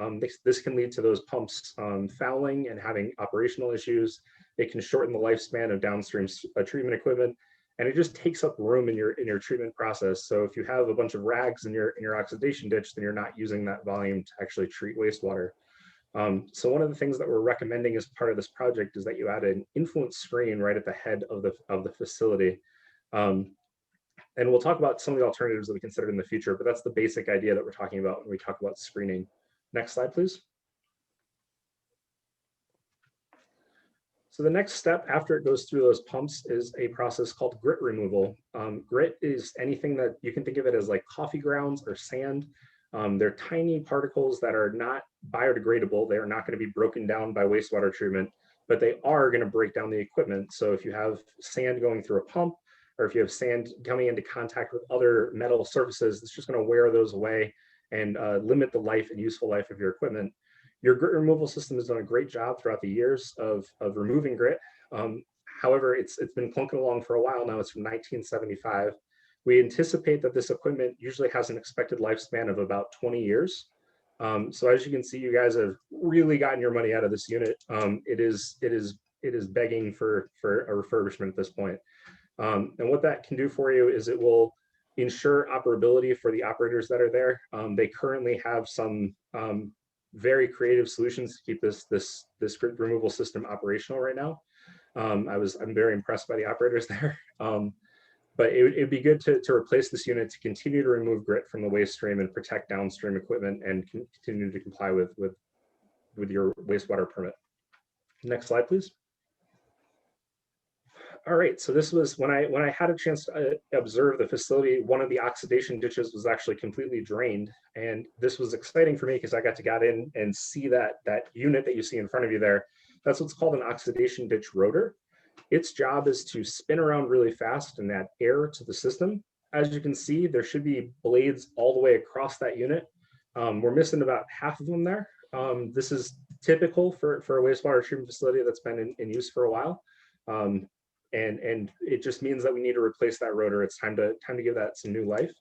This can lead to those pumps fouling and having operational issues. It can shorten the lifespan of downstream treatment equipment, and it just takes up room in your treatment process. So if you have a bunch of rags in your oxidation ditch, then you're not using that volume to actually treat wastewater. So one of the things that we're recommending as part of this project is that you add an influent screen right at the head of the facility. And we'll talk about some of the alternatives that we considered in the future, but that's the basic idea that we're talking about when we talk about screening. Next slide, please. So the next step after it goes through those pumps is a process called grit removal. Grit is anything that you can think of it as like coffee grounds or sand. They're tiny particles that are not biodegradable. They are not going to be broken down by wastewater treatment, but they are going to break down the equipment. So if you have sand going through a pump, or if you have sand coming into contact with other metal surfaces, it's just going to wear those away and limit the life and useful life of your equipment. Your grit removal system has done a great job throughout the years of removing grit. However, it's been clunking along for a while now. It's from 1975. We anticipate that this equipment usually has an expected lifespan of about 20 years. So as you can see, you guys have really gotten your money out of this unit. It is begging for a refurbishment at this point. And what that can do for you is it will ensure operability for the operators that are there. They currently have some very creative solutions to keep this grit removal system operational right now. I'm very impressed by the operators there. But it'd be good to replace this unit to continue to remove grit from the waste stream and protect downstream equipment and continue to comply with your wastewater permit. Next slide, please. All right, so this was when I had a chance to observe the facility. One of the oxidation ditches was actually completely drained, and this was exciting for me because I got to get in and see that unit that you see in front of you there. That's what's called an oxidation ditch rotor. Its job is to spin around really fast and add air to the system. As you can see, there should be blades all the way across that unit. We're missing about half of them there. This is typical for a wastewater treatment facility that's been in use for a while. And it just means that we need to replace that rotor. It's time to give that some new life.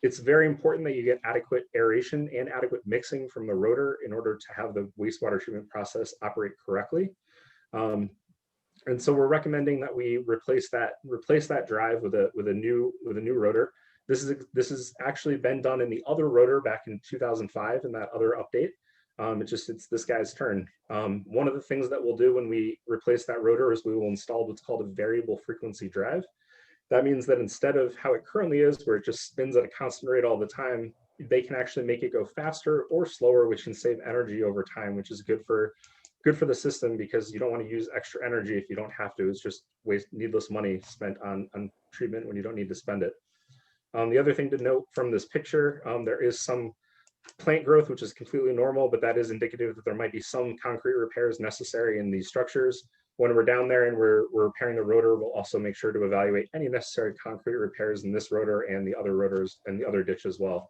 It's very important that you get adequate aeration and adequate mixing from the rotor in order to have the wastewater treatment process operate correctly. And so we're recommending that we replace that drive with a new rotor. This has actually been done in the other rotor back in 2005 in that other update. It's this guy's turn. One of the things that we'll do when we replace that rotor is we will install what's called a variable frequency drive. That means that instead of how it currently is, where it just spins at a constant rate all the time, they can actually make it go faster or slower, which can save energy over time, which is good for the system, because you don't want to use extra energy if you don't have to. It's just needless money spent on treatment when you don't need to spend it. The other thing to note from this picture, there is some plant growth, which is completely normal, but that is indicative that there might be some concrete repairs necessary in these structures. When we're down there and we're repairing the rotor, we'll also make sure to evaluate any necessary concrete repairs in this rotor and the other rotors and the other ditch as well.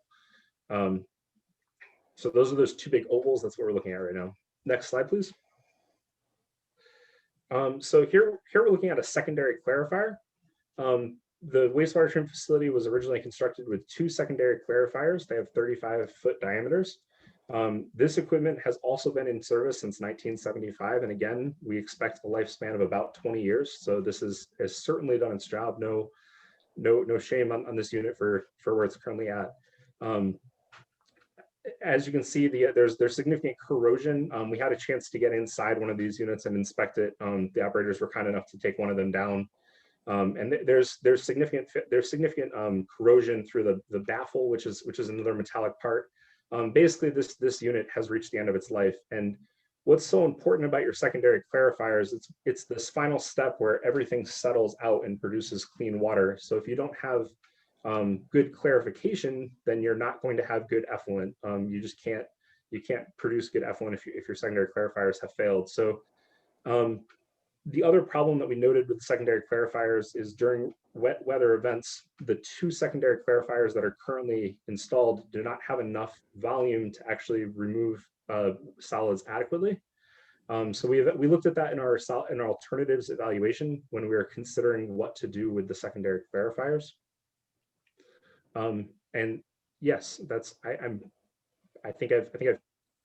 So those are those two big ovals. That's what we're looking at right now. Next slide, please. So here we're looking at a secondary clarifier. The wastewater treatment facility was originally constructed with 2 secondary clarifiers. They have 35-foot diameters. This equipment has also been in service since 1975. And again, we expect a lifespan of about 20 years. So this has certainly done its job. No shame on this unit for where it's currently at. As you can see, there's significant corrosion. We had a chance to get inside one of these units and inspect it. The operators were kind enough to take one of them down. And there's significant corrosion through the baffle, which is another metallic part. Basically, this unit has reached the end of its life. And what's so important about your secondary clarifiers, it's this final step where everything settles out and produces clean water. So if you don't have good clarification, then you're not going to have good effluent. You can't produce good effluent if your secondary clarifiers have failed. So the other problem that we noted with secondary clarifiers is during wet weather events, the 2 secondary clarifiers that are currently installed do not have enough volume to actually remove solids adequately. So we looked at that in our alternatives evaluation when we were considering what to do with the secondary clarifiers. And yes, I think I've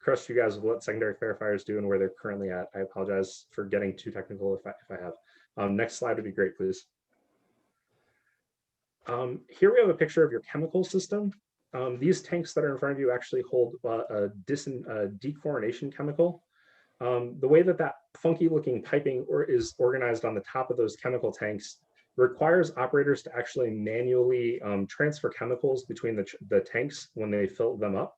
crushed you guys with what secondary clarifiers do and where they're currently at. I apologize for getting too technical if I have. Next slide would be great, please. Here we have a picture of your chemical system. These tanks that are in front of you actually hold a dechlorination chemical. The way that funky looking piping is organized on the top of those chemical tanks requires operators to actually manually transfer chemicals between the tanks when they fill them up.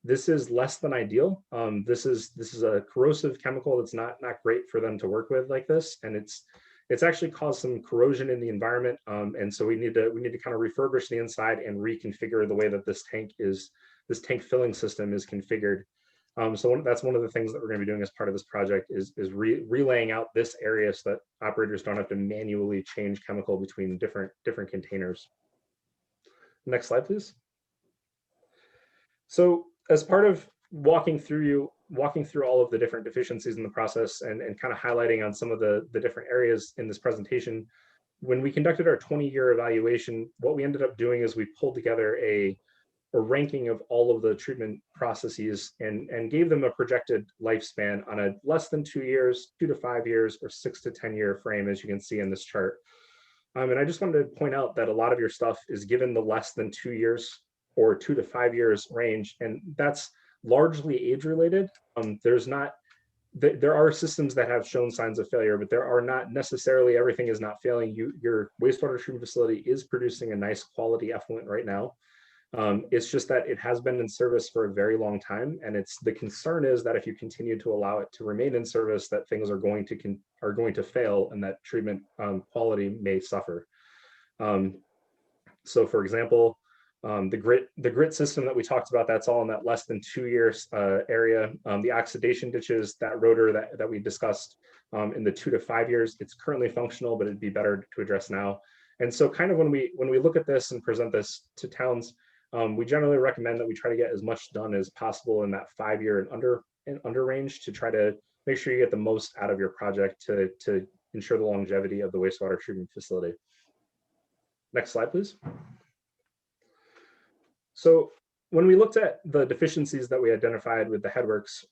This is less than ideal. This is a corrosive chemical that's not great for them to work with like this, and it's actually caused some corrosion in the environment. And so we need to kind of refurbish the inside and reconfigure the way that this tank filling system is configured. So that's one of the things that we're going to be doing as part of this project is relaying out this area so that operators don't have to manually change chemical between different containers. Next slide, please. So as part of walking through all of the different deficiencies in the process and kind of highlighting on some of the different areas in this presentation, when we conducted our 20-year evaluation, what we ended up doing is we pulled together a ranking of all of the treatment processes and gave them a projected lifespan on a less than 2 years, 2 to 5 years, or 6 to 10 year frame, as you can see in this chart. And I just wanted to point out that a lot of your stuff is given the less than 2 years or 2 to 5 years range, and that's largely age related. There are systems that have shown signs of failure, but there are not necessarily, everything is not failing. Your wastewater treatment facility is producing a nice quality effluent right now. It's just that it has been in service for a very long time, and the concern is that if you continue to allow it to remain in service, that things are going to fail, and that treatment quality may suffer. So, for example, the grit system that we talked about, that's all in that less than 2 years area. The oxidation ditches, that rotor that we discussed in the 2 to 5 years, it's currently functional, but it'd be better to address now. And so kind of when we look at this and present this to towns, we generally recommend that we try to get as much done as possible in that 5 year and under range to try to make sure you get the most out of your project to ensure the longevity of the wastewater treatment facility. Next slide, please. So when we looked at the deficiencies that we identified with the headworks,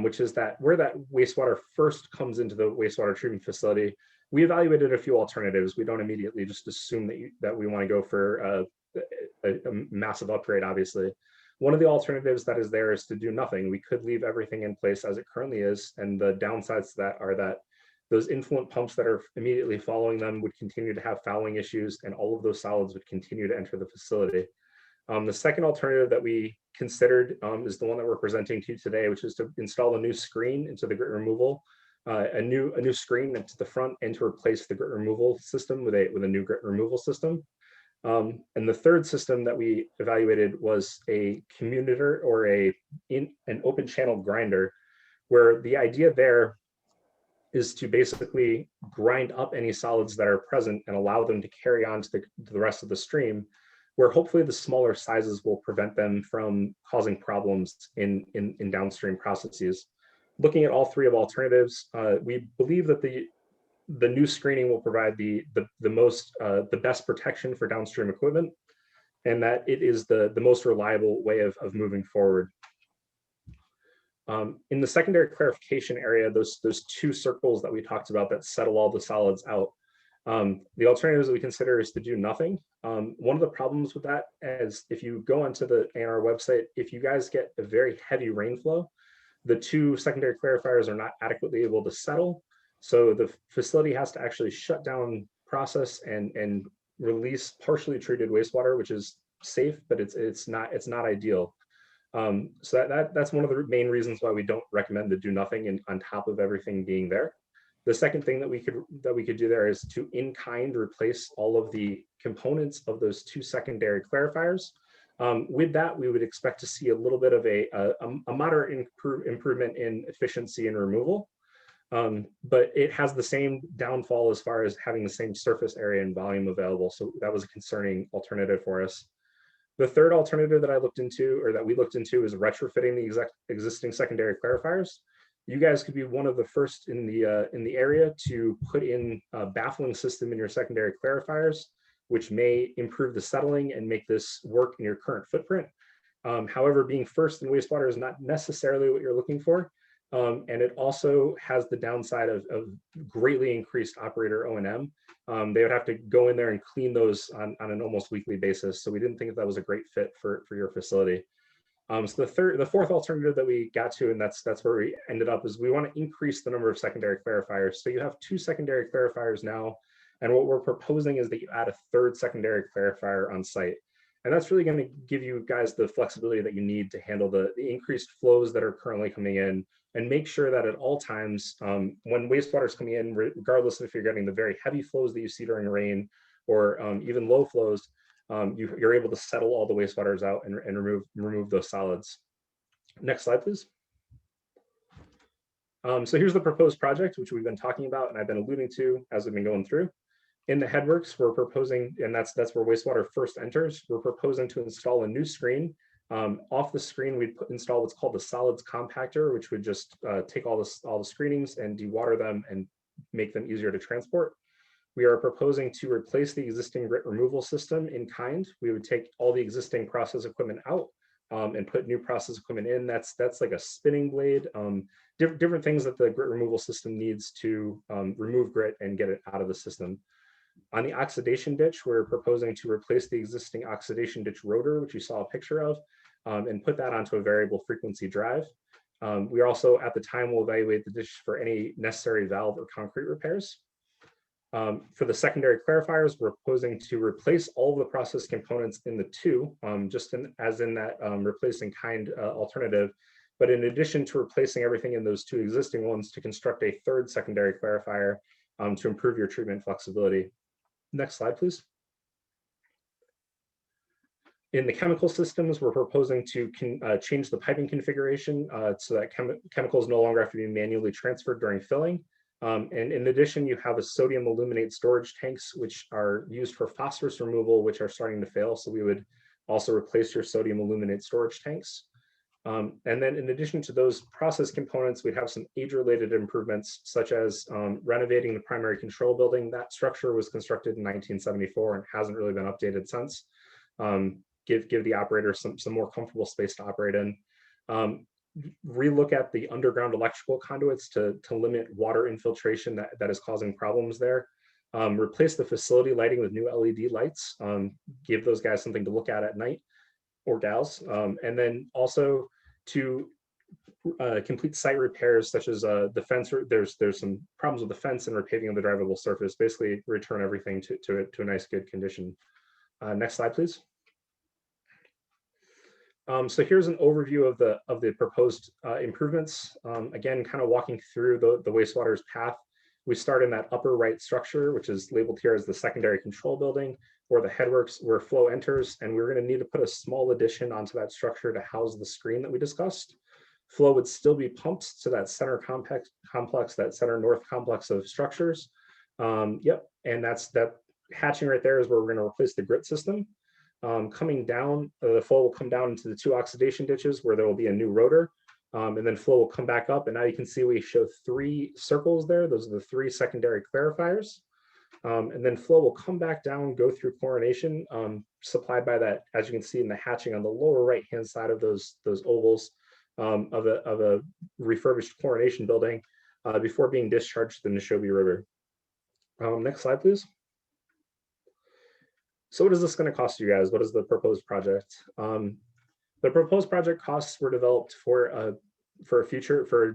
which is that where that wastewater first comes into the wastewater treatment facility, we evaluated a few alternatives. We don't immediately just assume that we want to go for a massive upgrade, obviously. One of the alternatives that is there is to do nothing. We could leave everything in place as it currently is, and the downsides to that are that those influent pumps that are immediately following them would continue to have fouling issues, and all of those solids would continue to enter the facility. The second alternative that we considered is the one that we're presenting to you today, which is to install a new screen into the grit removal, a new screen into the front, and to replace the grit removal system with a new grit removal system. And the third system that we evaluated was a commutator or an open channel grinder, where the idea there is to basically grind up any solids that are present and allow them to carry on to the rest of the stream, where hopefully the smaller sizes will prevent them from causing problems in downstream processes. Looking at all three of alternatives, we believe that the new screening will provide the best protection for downstream equipment, and that it is the most reliable way of moving forward. In the secondary clarification area, those two circles that we talked about that settle all the solids out, the alternatives that we consider is to do nothing. One of the problems with that is if you go onto the ANR website, if you guys get a very heavy rainflow, the two secondary clarifiers are not adequately able to settle. So the facility has to actually shut down, process, and release partially treated wastewater, which is safe, but it's not ideal. So that's one of the main reasons why we don't recommend to do nothing on top of everything being there. The second thing that we could do there is to in kind replace all of the components of those two secondary clarifiers. With that, we would expect to see a little bit of a moderate improvement in efficiency and removal. But it has the same downfall as far as having the same surface area and volume available. So that was a concerning alternative for us. The third alternative that we looked into is retrofitting the existing secondary clarifiers. You guys could be one of the first in the area to put in a baffling system in your secondary clarifiers, which may improve the settling and make this work in your current footprint. However, being first in wastewater is not necessarily what you're looking for. And it also has the downside of greatly increased operator O&M. They would have to go in there and clean those on an almost weekly basis. So we didn't think that was a great fit for your facility. So the fourth alternative that we got to, and that's where we ended up, is we want to increase the number of secondary clarifiers. So you have two secondary clarifiers now, and what we're proposing is that you add a third secondary clarifier on site. And that's really going to give you guys the flexibility that you need to handle the increased flows that are currently coming in, and make sure that at all times, when wastewater is coming in, regardless if you're getting the very heavy flows that you see during rain or even low flows, you're able to settle all the wastewaters out and remove those solids. Next slide, please. So here's the proposed project, which we've been talking about and I've been alluding to as we've been going through. In the headworks, we're proposing, and that's where wastewater first enters, we're proposing to install a new screen. Off the screen, we'd install what's called the solids compactor, which would just take all the screenings and dewater them and make them easier to transport. We are proposing to replace the existing grit removal system in kind. We would take all the existing process equipment out and put new process equipment in. That's like a spinning blade, different things that the grit removal system needs to remove grit and get it out of the system. On the oxidation ditch, we're proposing to replace the existing oxidation ditch rotor, which you saw a picture of, and put that onto a variable frequency drive. We also, at the time, will evaluate the ditch for any necessary valve or concrete repairs. For the secondary clarifiers, we're proposing to replace all of the process components in the two, as in that replacing kind alternative. But in addition to replacing everything in those two existing ones, to construct a third secondary clarifier to improve your treatment flexibility. Next slide, please. In the chemical systems, we're proposing to change the piping configuration so that chemicals no longer have to be manually transferred during filling. And in addition, you have a sodium aluminate storage tanks, which are used for phosphorus removal, which are starting to fail. So we would also replace your sodium aluminate storage tanks. And then in addition to those process components, we'd have some age-related improvements, such as renovating the primary control building. That structure was constructed in 1974 and hasn't really been updated since. give the operator some more comfortable space to operate in. Relook at the underground electrical conduits to limit water infiltration that is causing problems there. Replace the facility lighting with new LED lights. Give those guys something to look at night, or gals. And then also to complete site repairs such as the fence. There's some problems with the fence and repaving of the drivable surface. Basically, return everything to a nice, good condition. Next slide, please. So here's an overview of the proposed improvements. Again, kind of walking through the wastewater's path. We start in that upper right structure, which is labeled here as the secondary control building, or the headworks where flow enters, and we're going to need to put a small addition onto that structure to house the screen that we discussed. Flow would still be pumped to that center complex, that center north complex of structures. Yep, and that hatching right there is where we're going to replace the grit system. Coming down, the flow will come down into the 2 oxidation ditches where there will be a new rotor, and then flow will come back up. And now you can see we show 3 circles there. Those are the 3 secondary clarifiers. And then flow will come back down, go through chlorination, supplied by that, as you can see in the hatching on the lower right-hand side of those ovals of a refurbished chlorination building before being discharged to the Neshobe River. Next slide, please. So what is this going to cost you guys? What is the proposed project? The proposed project costs were developed for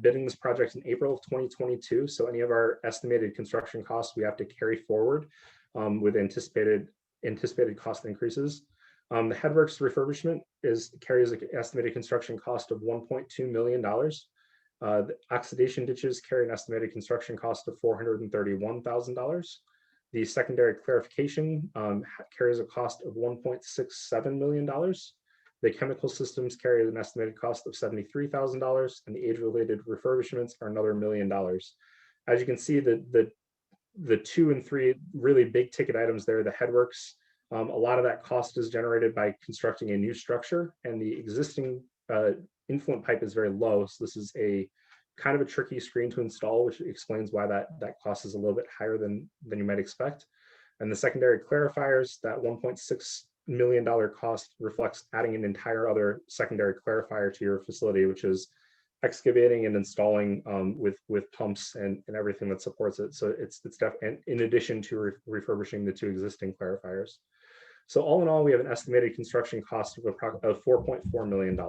bidding this project in April of 2022. So any of our estimated construction costs we have to carry forward with anticipated cost increases. The Headworks refurbishment carries an estimated construction cost of $1.2 million. The oxidation ditches carry an estimated construction cost of $431,000. The secondary clarification carries a cost of $1.67 million. The chemical systems carry an estimated cost of $73,000, and the age-related refurbishments are another $1 million. As you can see, the 2 and 3 really big ticket items there, the headworks, a lot of that cost is generated by constructing a new structure, and the existing influent pipe is very low. So this is a kind of a tricky screen to install, which explains why that cost is a little bit higher than you might expect. And the secondary clarifiers, that $1.6 million cost reflects adding an entire other secondary clarifier to your facility, which is excavating and installing with pumps and everything that supports it. So it's in addition to refurbishing the 2 existing clarifiers. So all in all, we have an estimated construction cost of $4.4 million.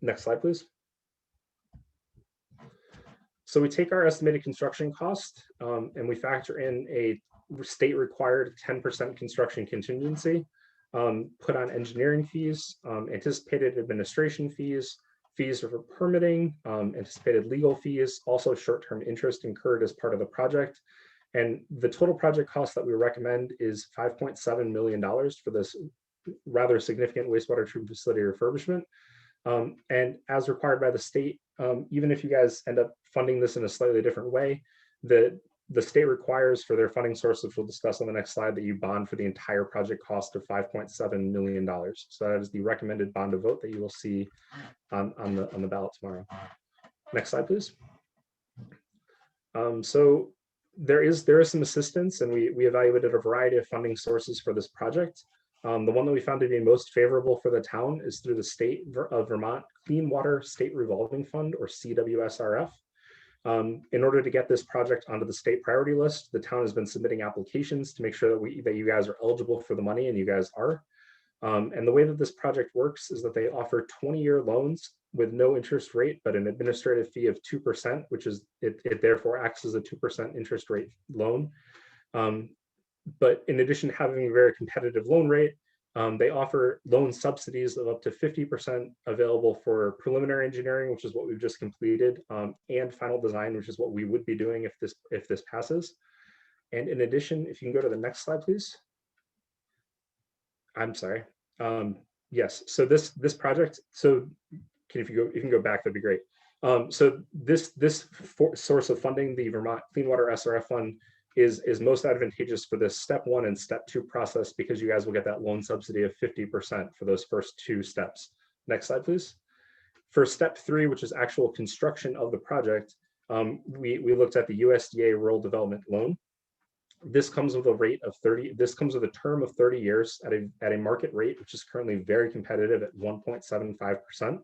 Next slide, please. So we take our estimated construction cost and we factor in a state required 10% construction contingency, put on engineering fees, anticipated administration fees, fees for permitting, anticipated legal fees, also short-term interest incurred as part of the project. And the total project cost that we recommend is $5.7 million for this rather significant wastewater treatment facility refurbishment. And as required by the state, even if you guys end up funding this in a slightly different way, the state requires for their funding source, which we'll discuss on the next slide, that you bond for the entire project cost of $5.7 million. So that is the recommended bond to vote that you will see on the ballot tomorrow. Next slide, please. So there is some assistance, and we evaluated a variety of funding sources for this project. The one that we found to be most favorable for the town is through the State of Vermont Clean Water State Revolving Fund, or CWSRF. In order to get this project onto the state priority list, the town has been submitting applications to make sure that you guys are eligible for the money, and you guys are. And the way that this project works is that they offer 20-year loans with no interest rate, but an administrative fee of 2%, which is it therefore acts as a 2% interest rate loan. But in addition to having a very competitive loan rate, they offer loan subsidies of up to 50% available for preliminary engineering, which is what we've just completed, and final design, which is what we would be doing if this passes. And in addition, if you can go to the next slide, please. I'm sorry. Yes. So this project. So if you can go back, that'd be great. So this source of funding, the Vermont Clean Water SRF Fund, is most advantageous for this step 1 and step 2 process, because you guys will get that loan subsidy of 50% for those first 2 steps. Next slide, please. For step 3, which is actual construction of the project, we looked at the USDA Rural Development Loan. This comes with a rate of 30. This comes with a term of 30 years at a market rate, which is currently very competitive at 1.75%.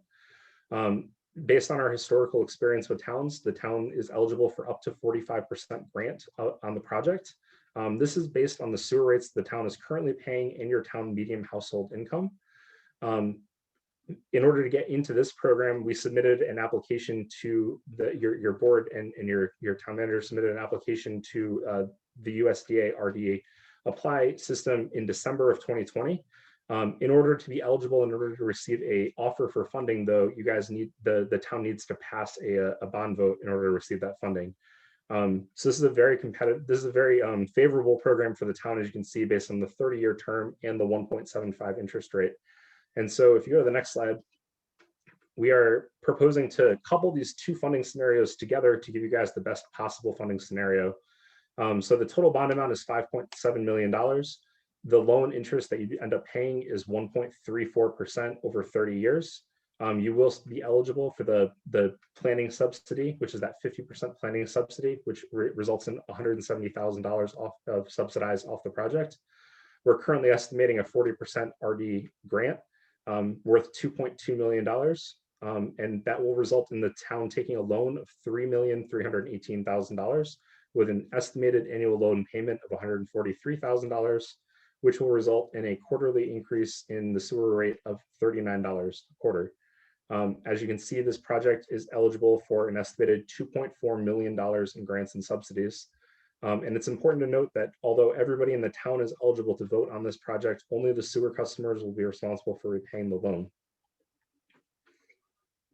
Based on our historical experience with towns, the town is eligible for up to 45% grant on the project. This is based on the sewer rates the town is currently paying in your town median household income. In order to get into this program, we submitted an application to your board, and your town manager submitted an application to the USDA RDA apply system in December of 2020. In order to be eligible, in order to receive a offer for funding, though, you guys need the town needs to pass a bond vote in order to receive that funding. So this is a very competitive, this is a very favorable program for the town, as you can see, based on the 30-year term and the 1.75 interest rate. And so if you go to the next slide, we are proposing to couple these two funding scenarios together to give you guys the best possible funding scenario. So the total bond amount is $5.7 million. The loan interest that you end up paying is 1.34% over 30 years. You will be eligible for the planning subsidy, which is that 50% planning subsidy, which results in $170,000 off of subsidized off the project. We're currently estimating a 40% RD grant worth $2.2 million. And that will result in the town taking a loan of $3,318,000 with an estimated annual loan payment of $143,000, which will result in a quarterly increase in the sewer rate of $39 a quarter. As you can see, this project is eligible for an estimated $2.4 million in grants and subsidies. And it's important to note that although everybody in the town is eligible to vote on this project, only the sewer customers will be responsible for repaying the loan.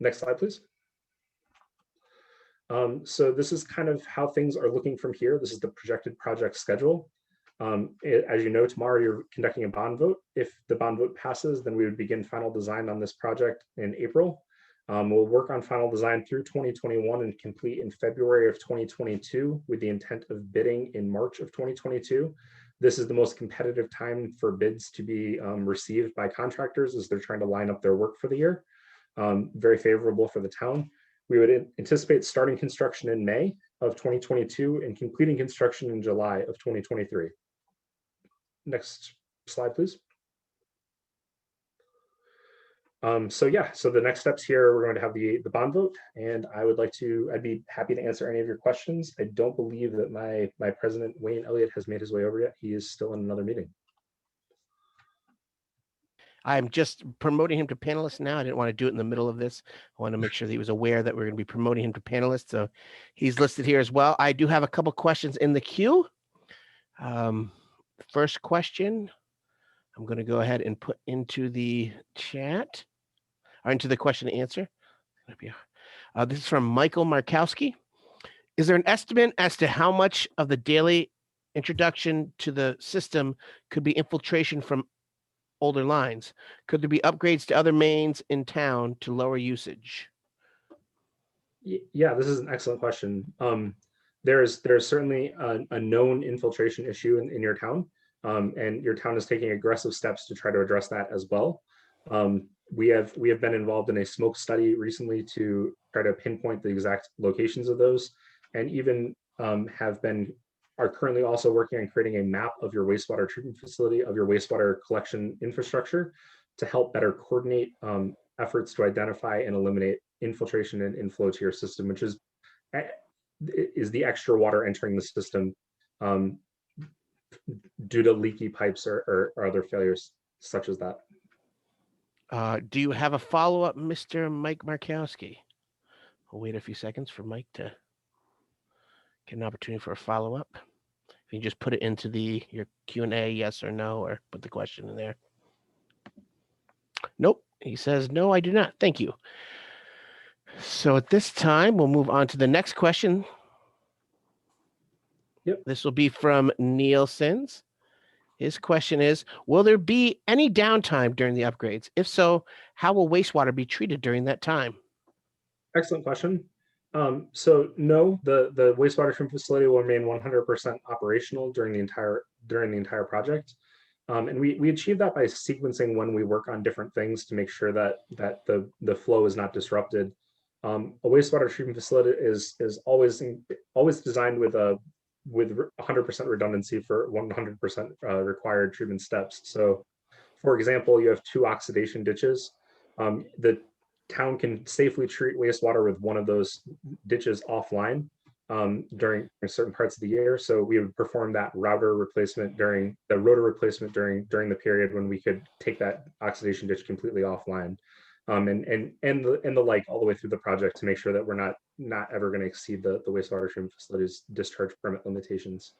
Next slide, please. So this is kind of how things are looking from here. This is the projected project schedule. As you know, tomorrow you're conducting a bond vote. If the bond vote passes, then we would begin final design on this project in April. We'll work on final design through 2021 and complete in February of 2022 with the intent of bidding in March of 2022. This is the most competitive time for bids to be received by contractors as they're trying to line up their work for the year. Very favorable for the town. We would anticipate starting construction in May of 2022 and completing construction in July of 2023. Next slide, please. So the next steps here, we're going to have the bond vote, and I'd be happy to answer any of your questions. I don't believe that my president, Wayne Elliott, has made his way over yet. He is still in another meeting. I'm just promoting him to panelist now. I didn't want to do it in the middle of this. I want to make sure that he was aware that we're going to be promoting him to panelist. So he's listed here as well. I do have a couple questions in the queue. First question, I'm going to go ahead and put into the chat or into the question and answer. This is from Michael Markowski. Is there an estimate as to how much of the daily introduction to the system could be infiltration from older lines? Could there be upgrades to other mains in town to lower usage? Yeah, this is an excellent question. There's certainly a known infiltration issue in your town, and your town is taking aggressive steps to try to address that as well. We have been involved in a smoke study recently to try to pinpoint the exact locations of those, and even are currently also working on creating a map of your wastewater treatment facility, of your wastewater collection infrastructure, to help better coordinate efforts to identify and eliminate infiltration and inflow to your system, which is the extra water entering the system due to leaky pipes or other failures such as that. Do you have a follow-up, Mr. Mike Markowski? We'll wait a few seconds for Mike to get an opportunity for a follow-up. If you just put it into your Q&A, yes or no, or put the question in there. Nope, he says, no, I do not. Thank you. So at this time, we'll move on to the next question. Yep. This will be from Nielsen's. His question is, will there be any downtime during the upgrades? If so, how will wastewater be treated during that time? Excellent question. So no, the wastewater treatment facility will remain 100% operational during the entire project. And we achieve that by sequencing when we work on different things to make sure that the flow is not disrupted. A wastewater treatment facility is always designed with with 100% redundancy for 100% required treatment steps. So, for example, you have 2 oxidation ditches. The town can safely treat wastewater with one of those ditches offline during certain parts of the year. So we would perform that rotor replacement during the period when we could take that oxidation ditch completely offline, and the like all the way through the project to make sure that we're not ever going to exceed the wastewater treatment facility's discharge permit limitations.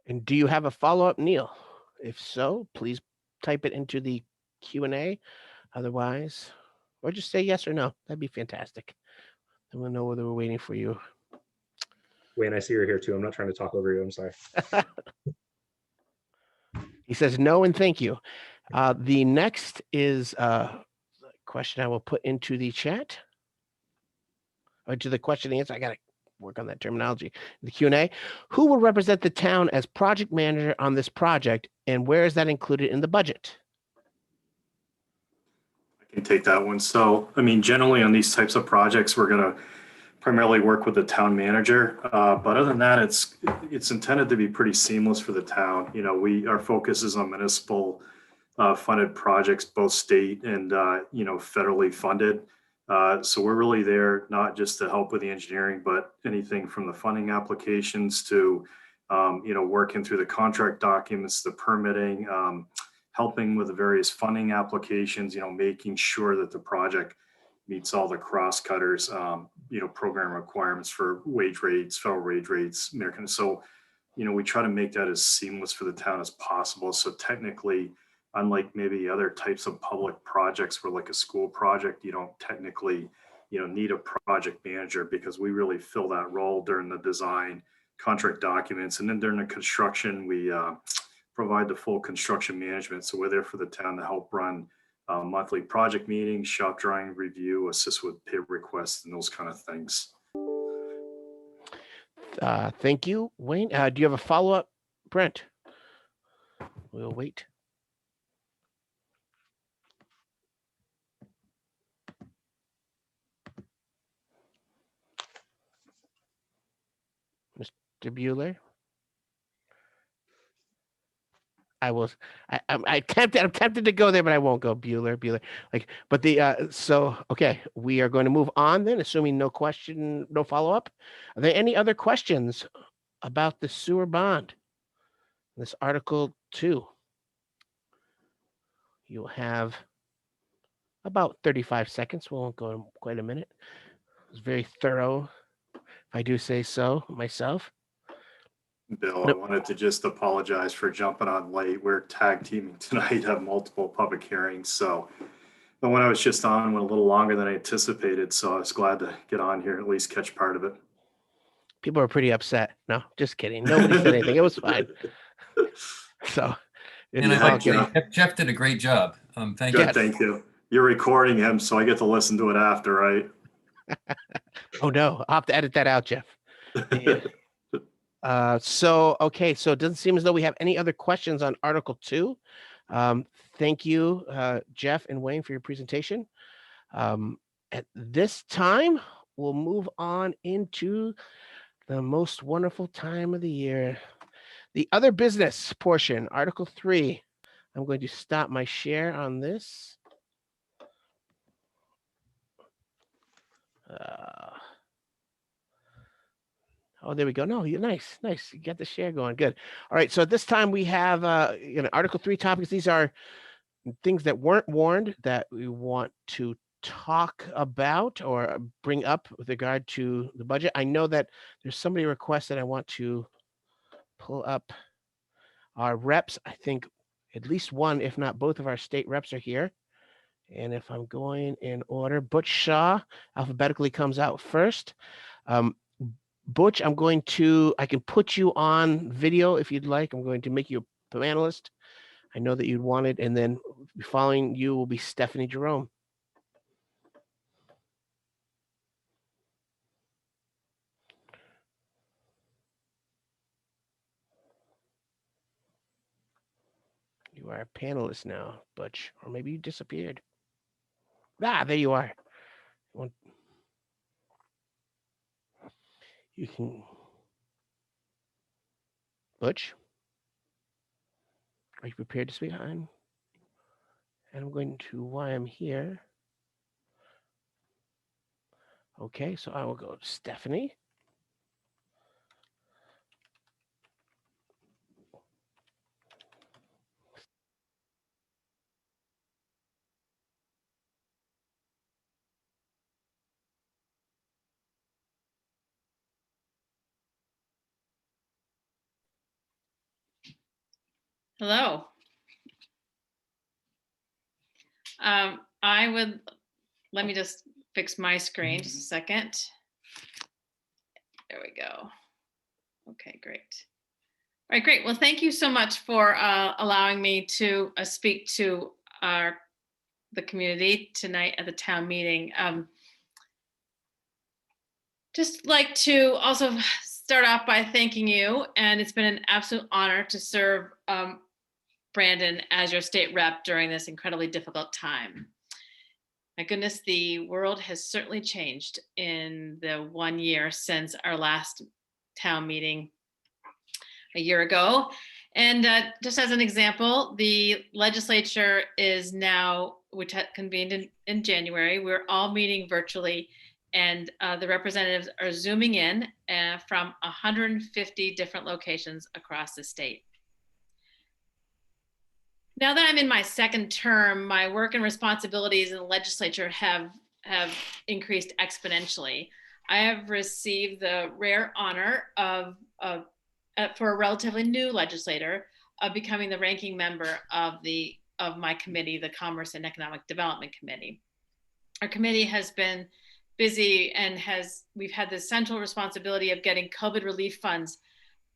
And do you have a follow-up, Neil? If so, please type it into the Q&A. Otherwise, or just say yes or no. That'd be fantastic. Then we'll know whether we're waiting for you. Wayne, I see you're here too. I'm not trying to talk over you. I'm sorry. He says no and thank you. The next is a question I will put into the chat. Or to the question and answer. I got to work on that terminology. The Q&A. Who will represent the town as project manager on this project, and where is that included in the budget? I can take that one. So, I mean, generally on these types of projects, we're going to primarily work with the town manager. But other than that, it's intended to be pretty seamless for the town. You know, our focus is on municipal funded projects, both state and, federally funded. So we're really there not just to help with the engineering, but anything from the funding applications to, working through the contract documents, the permitting, helping with the various funding applications, making sure that the project meets all the cross cutters, program requirements for wage rates, federal wage rates, American. So, we try to make that as seamless for the town as possible. So technically, unlike maybe other types of public projects where like a school project, you don't technically, need a project manager, because we really fill that role during the design, contract documents, and then during the construction, we provide the full construction management. So we're there for the town to help run monthly project meetings, shop drawing review, assist with pay requests, and those kind of things. Thank you, Wayne. Do you have a follow-up, Brent? We'll wait. Mr. Bueller? I'm tempted to go there, but I won't go Bueller. Okay, we are going to move on then, assuming no question, no follow-up. Are there any other questions about the sewer bond? This Article 2. You'll have about 35 seconds. We won't go quite a minute. It was very thorough, if I do say so myself. Bill, I wanted to just apologize for jumping on late. We're tag teaming tonight, have multiple public hearings. So the one I was just on went a little longer than I anticipated. So I was glad to get on here and at least catch part of it. People are pretty upset. No, just kidding. Nobody said anything. It was fine. So, And I like Jeff did a great job. Thank you. Good, thank you. You're recording him, so I get to listen to it after, right? Oh no, I'll have to edit that out, Jeff. So it doesn't seem as though we have any other questions on Article 2. Thank you, Jeff and Wayne, for your presentation. At this time, we'll move on into the most wonderful time of the year, the other business portion, Article 3. I'm going to stop my share on this. Oh, there we go. No, you're nice. You got the share going. Good. All right. So at this time we have, Article 3 topics. These are things that weren't warned that we want to talk about or bring up with regard to the budget. I know that there's somebody requested. I want to pull up our reps. I think at least one, if not both of our state reps are here. And if I'm going in order, Butch Shaw alphabetically comes out first. Butch, I can put you on video if you'd like. I'm going to make you a panelist. I know that you'd want it. And then following you will be Stephanie Jerome. You are a panelist now, Butch, or maybe you disappeared. There you are. You can. Butch, are you prepared to speak? And I'm going to, why I'm here. Okay, so I will go to Stephanie. Hello. Let me just fix my screen just a second. There we go. Okay, great. All right, great. Well, thank you so much for allowing me to speak to the community tonight at the town meeting. Just like to also start off by thanking you, and it's been an absolute honor to serve Brandon as your state rep during this incredibly difficult time. My goodness, the world has certainly changed in the 1 year since our last town meeting a year ago. And just as an example, the legislature is now, which had convened in January, we're all meeting virtually, and the representatives are zooming in from 150 different locations across the state. Now that I'm in my second term, my work and responsibilities in the legislature have increased exponentially. I have received the rare honor of for a relatively new legislator, of becoming the ranking member of my committee, the Commerce and Economic Development Committee. Our committee has been busy and we've had the central responsibility of getting COVID relief funds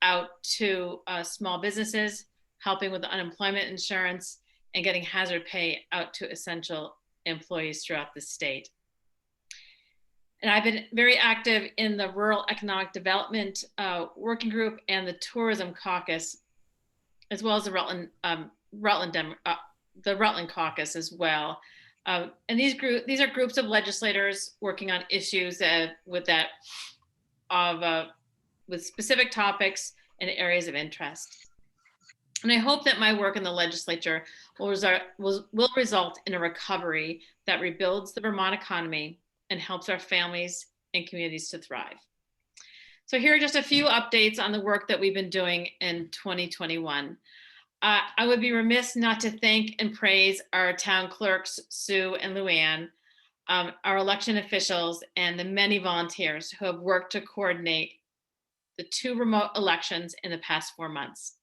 out to small businesses, helping with the unemployment insurance, and getting hazard pay out to essential employees throughout the state. And I've been very active in the Rural Economic Development Working Group and the Tourism Caucus, as well as the Rutland Caucus as well. And these are groups of legislators working on issues with specific topics and areas of interest. And I hope that my work in the legislature will result in a recovery that rebuilds the Vermont economy and helps our families and communities to thrive. So here are just a few updates on the work that we've been doing in 2021. I would be remiss not to thank and praise our town clerks, Sue and Luann, our election officials, and the many volunteers who have worked to coordinate the 2 remote elections in the past 4 months.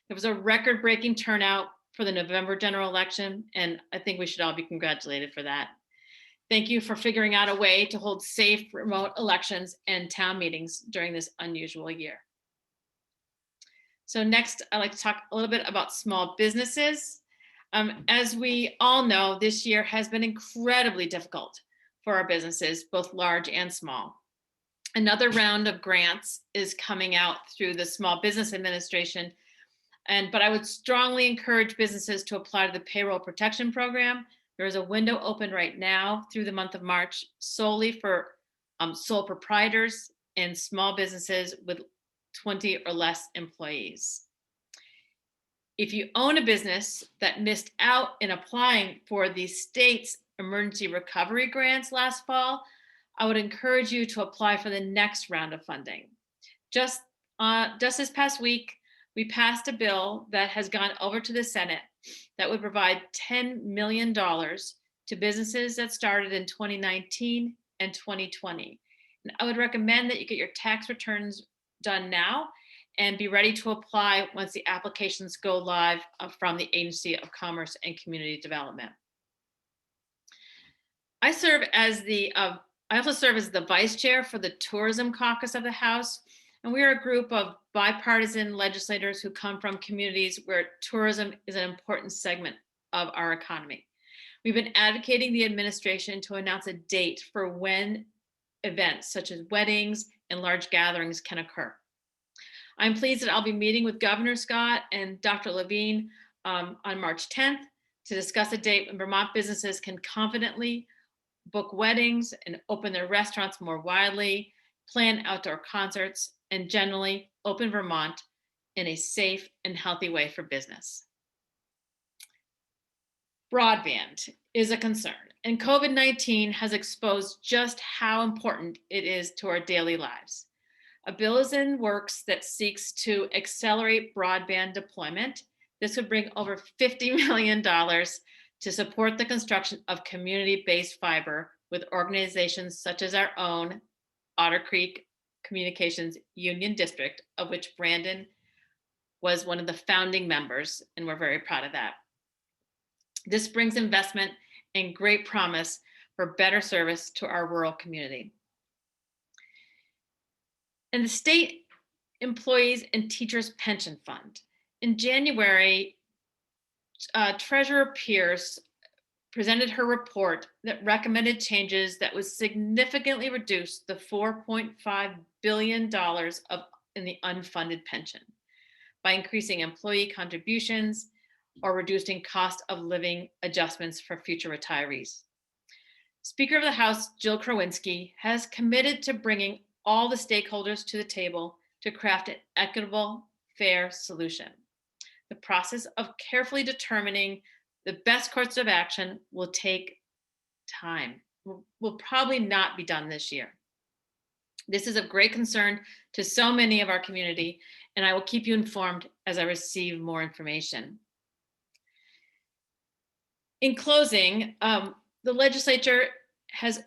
There was a record-breaking turnout for the November general election, and I think we should all be congratulated for that. Thank you for figuring out a way to hold safe remote elections and town meetings during this unusual year. So next, I'd like to talk a little bit about small businesses. As we all know, this year has been incredibly difficult for our businesses, both large and small. Another round of grants is coming out through the Small Business Administration, but I would strongly encourage businesses to apply to the Payroll Protection Program. There is a window open right now through the month of March solely for sole proprietors and small businesses with 20 or less employees. If you own a business that missed out in applying for the state's emergency recovery grants last fall, I would encourage you to apply for the next round of funding. Just this past week, we passed a bill that has gone over to the Senate that would provide $10 million to businesses that started in 2019 and 2020. And I would recommend that you get your tax returns done now and be ready to apply once the applications go live from the Agency of Commerce and Community Development. I also serve as the vice chair for the Tourism Caucus of the House. And we are a group of bipartisan legislators who come from communities where tourism is an important segment of our economy. We've been advocating the administration to announce a date for when events such as weddings and large gatherings can occur. I'm pleased that I'll be meeting with Governor Scott and Dr. Levine on March 10th to discuss a date when Vermont businesses can confidently book weddings and open their restaurants more widely, plan outdoor concerts, and generally open Vermont in a safe and healthy way for business. Broadband is a concern, and COVID-19 has exposed just how important it is to our daily lives. A bill is in works that seeks to accelerate broadband deployment. This would bring over $50 million to support the construction of community-based fiber with organizations such as our own Otter Creek Communications Union District, of which Brandon was one of the founding members, and we're very proud of that. This brings investment and great promise for better service to our rural community. And the State Employees and Teachers Pension Fund. In January, Treasurer Pierce presented her report that recommended changes that would significantly reduce the $4.5 billion in the unfunded pension by increasing employee contributions or reducing cost of living adjustments for future retirees. Speaker of the House, Jill Krowinski, has committed to bringing all the stakeholders to the table to craft an equitable, fair solution. The process of carefully determining the best course of action will take time. Will probably not be done this year. This is of great concern to so many of our community, and I will keep you informed as I receive more information. In closing, the legislature has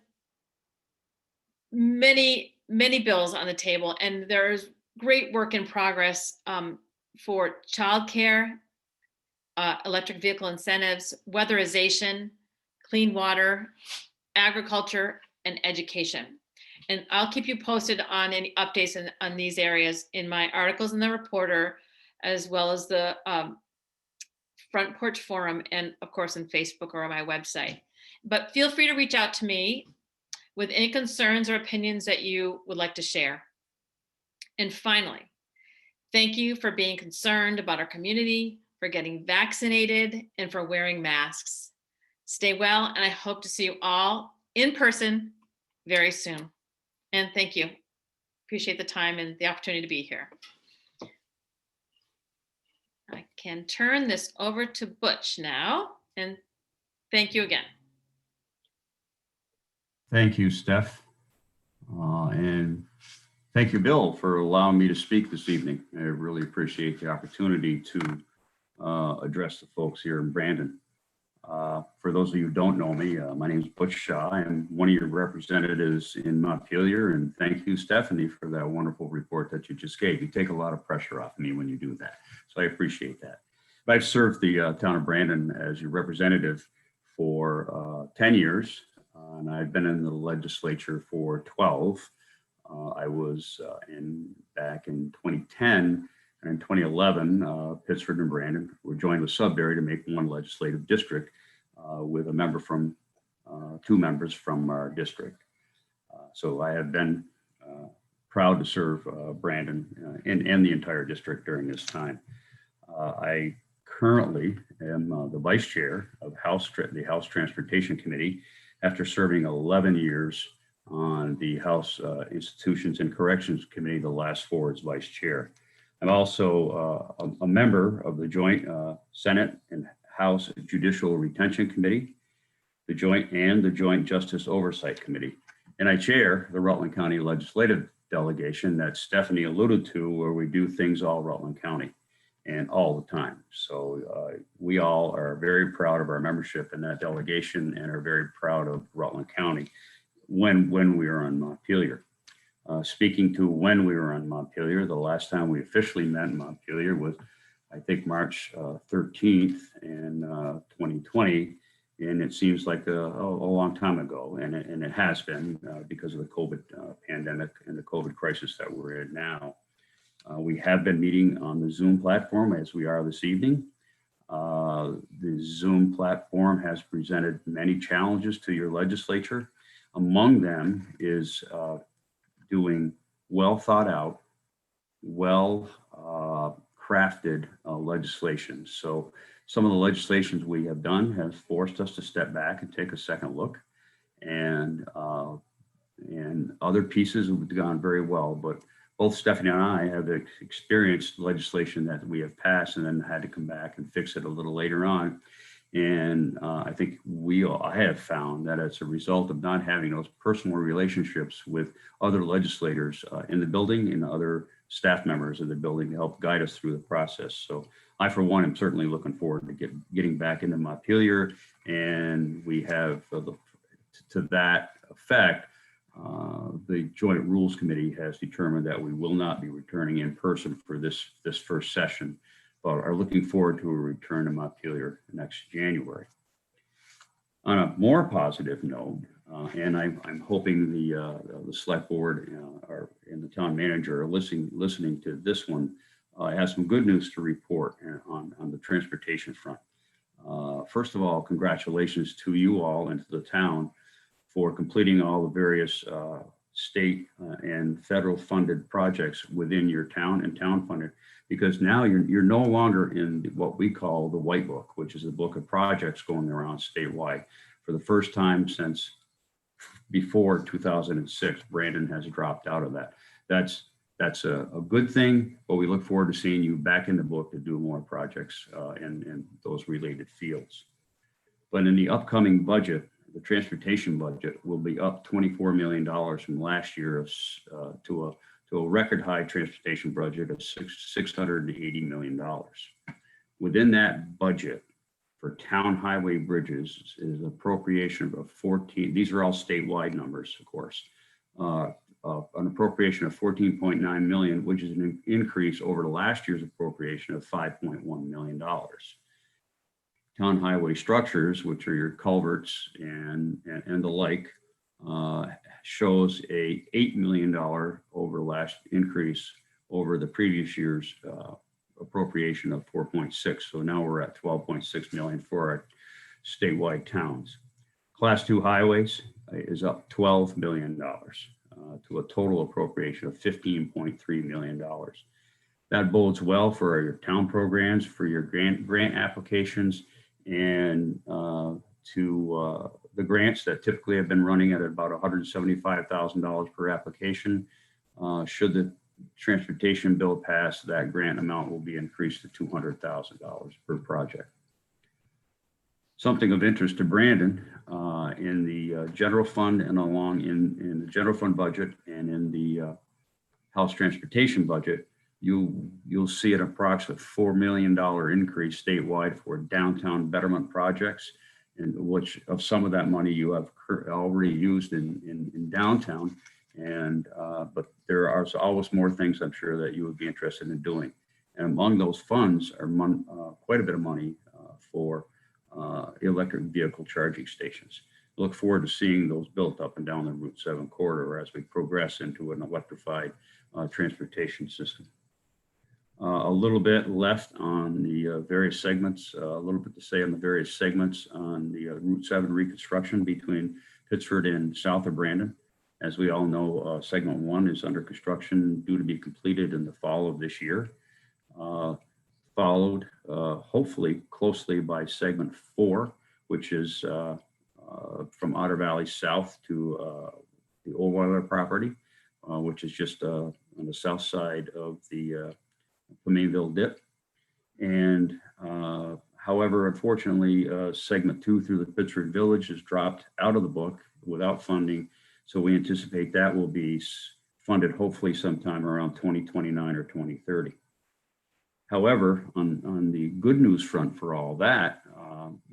many bills on the table, and there's great work in progress for childcare, electric vehicle incentives, weatherization, clean water, agriculture, and education. And I'll keep you posted on any updates on these areas in my articles in the Reporter, as well as the Front Porch Forum, and of course on Facebook or on my website. But feel free to reach out to me with any concerns or opinions that you would like to share. And finally, thank you for being concerned about our community, for getting vaccinated, and for wearing masks. Stay well, and I hope to see you all in person very soon. And thank you. Appreciate the time and the opportunity to be here. I can turn this over to Butch now, and thank you again. Thank you, Steph. And thank you, Bill, for allowing me to speak this evening. I really appreciate the opportunity to address the folks here in Brandon. For those of you who don't know me, my name is Butch Shaw. I'm one of your representatives in Montpelier, and thank you, Stephanie, for that wonderful report that you just gave. You take a lot of pressure off me when you do that, so I appreciate that. But I've served the town of Brandon as your representative for 10 years, and I've been in the legislature for 12. I was back in 2010, and in 2011, Pittsford and Brandon were joined with Sudbury to make one legislative district with a member from, 2 members from our district. So I have been proud to serve Brandon and the entire district during this time. I currently am the vice chair of the House Transportation Committee after serving 11 years on the House Institutions and Corrections Committee, the last 4 as vice chair. I'm also a member of the joint Senate and House Judicial Retention Committee, the Joint Justice Oversight Committee. And I chair the Rutland County Legislative Delegation that Stephanie alluded to, where we do things all Rutland County and all the time. So we all are very proud of our membership in that delegation and are very proud of Rutland County when we are on Montpelier. Speaking to when we were on Montpelier, the last time we officially met in Montpelier was, I think, March 13th in 2020. And it seems like a long time ago. And it has been because of the COVID pandemic and the COVID crisis that we're in now. We have been meeting on the Zoom platform as we are this evening. The Zoom platform has presented many challenges to your legislature. Among them is doing well thought out, well crafted legislation. So some of the legislations we have done has forced us to step back and take a second look and and other pieces have gone very well, but both Stephanie and I have experienced legislation that we have passed and then had to come back and fix it a little later on. And I think I have found that as a result of not having those personal relationships with other legislators in the building and other staff members in the building to help guide us through the process. So I, for one, am certainly looking forward to getting back into Montpelier. And we have, to that effect, the Joint Rules Committee has determined that we will not be returning in person for this first session, but are looking forward to a return to Montpelier next January. On a more positive note, and I'm hoping the select board and the town manager are listening to this one, has some good news to report on the transportation front. First of all, congratulations to you all and to the town for completing all the various state and federal funded projects within your town and town funded, because now you're no longer in what we call the white book, which is a book of projects going around statewide. For the first time since before 2006, Brandon has dropped out of that. That's a good thing, but we look forward to seeing you back in the book to do more projects in those related fields. But in the upcoming budget, the transportation budget will be up $24 million from last year to a record high transportation budget of $680 million. Within that budget for town highway bridges is appropriation of 14, these are all statewide numbers, of course, an appropriation of 14.9 million, which is an increase over last year's appropriation of $5.1 million. Town highway structures, which are your culverts and the like, shows a $8 million increase over the previous year's appropriation of 4.6. So now we're at 12.6 million for our statewide towns. Class 2 highways is up $12 million to a total appropriation of $15.3 million. That bodes well for your town programs, for your grant applications, and to the grants that typically have been running at about $175,000 per application. Should the transportation bill pass, that grant amount will be increased to $200,000 per project. Something of interest to Brandon, in the general fund and in the general fund budget and in the House transportation budget, you'll see an approximate $4 million increase statewide for downtown betterment projects, and which of some of that money you have already used in downtown. And but there are always more things I'm sure that you would be interested in doing. And among those funds are quite a bit of money for electric vehicle charging stations. Look forward to seeing those built up and down the Route 7 corridor as we progress into an electrified transportation system. A little bit left on the various segments, a little bit to say on the various segments on the Route 7 reconstruction between Pittsford and south of Brandon. As we all know, segment 1 is under construction, due to be completed in the fall of this year, followed hopefully closely by segment 4, which is from Otter Valley south to the Oldweiler property, which is just on the south side of the Mainville dip. And however, unfortunately, segment 2 through the Pittsford Village is dropped out of the book without funding. So we anticipate that will be funded hopefully sometime around 2029 or 2030. However, on the good news front for all that,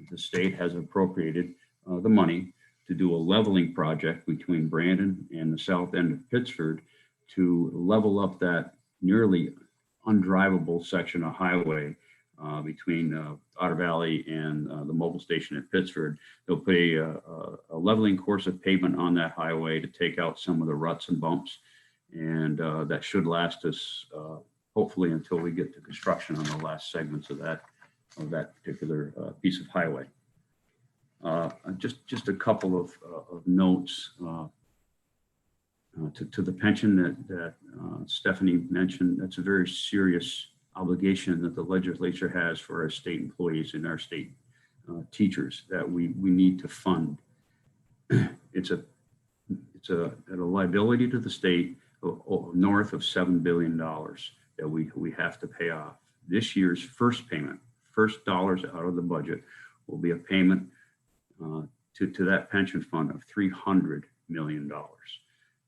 the state has appropriated the money to do a leveling project between Brandon and the south end of Pittsford to level up that nearly undrivable section of highway between Otter Valley and the mobile station at Pittsford. They'll put a leveling course of pavement on that highway to take out some of the ruts and bumps, and that should last us hopefully until we get to construction on the last segments of that particular piece of highway. Just a couple of notes to the pension that Stephanie mentioned. That's a very serious obligation that the legislature has for our state employees and our state teachers that we need to fund. It's It's at a liability to the state north of $7 billion that we have to pay off. This year's first payment, first dollars out of the budget, will be a payment to that pension fund of $300 million.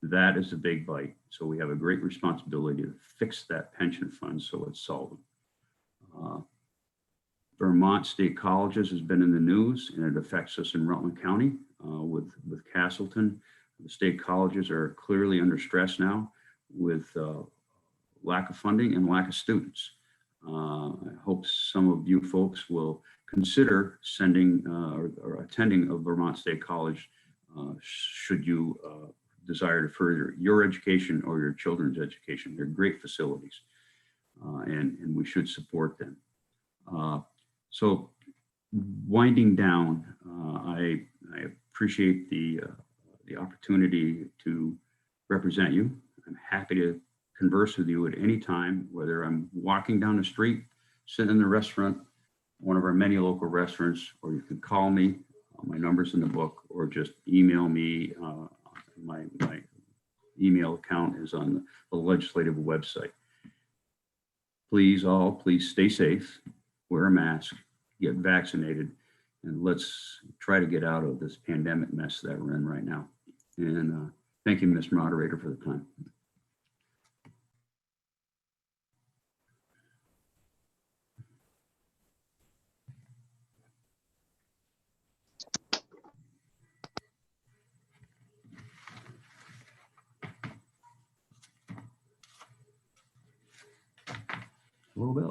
That is a big bite. So we have a great responsibility to fix that pension fund so it's solvent. Vermont State Colleges has been in the news, and it affects us in Rutland County with Castleton. The state colleges are clearly under stress now with lack of funding and lack of students. I hope some of you folks will consider sending or attending a Vermont State College should you desire to further your education or your children's education. They're great facilities, and we should support them. So winding down, I appreciate the opportunity to represent you. I'm happy to converse with you at any time, whether I'm walking down the street, sitting in the restaurant, one of our many local restaurants, or you can call me. My number's in the book, or just email me. My email account is on the legislative website. Please stay safe, wear a mask, get vaccinated, and let's try to get out of this pandemic mess that we're in right now. And thank you, Mr. Moderator, for the time. A little bit.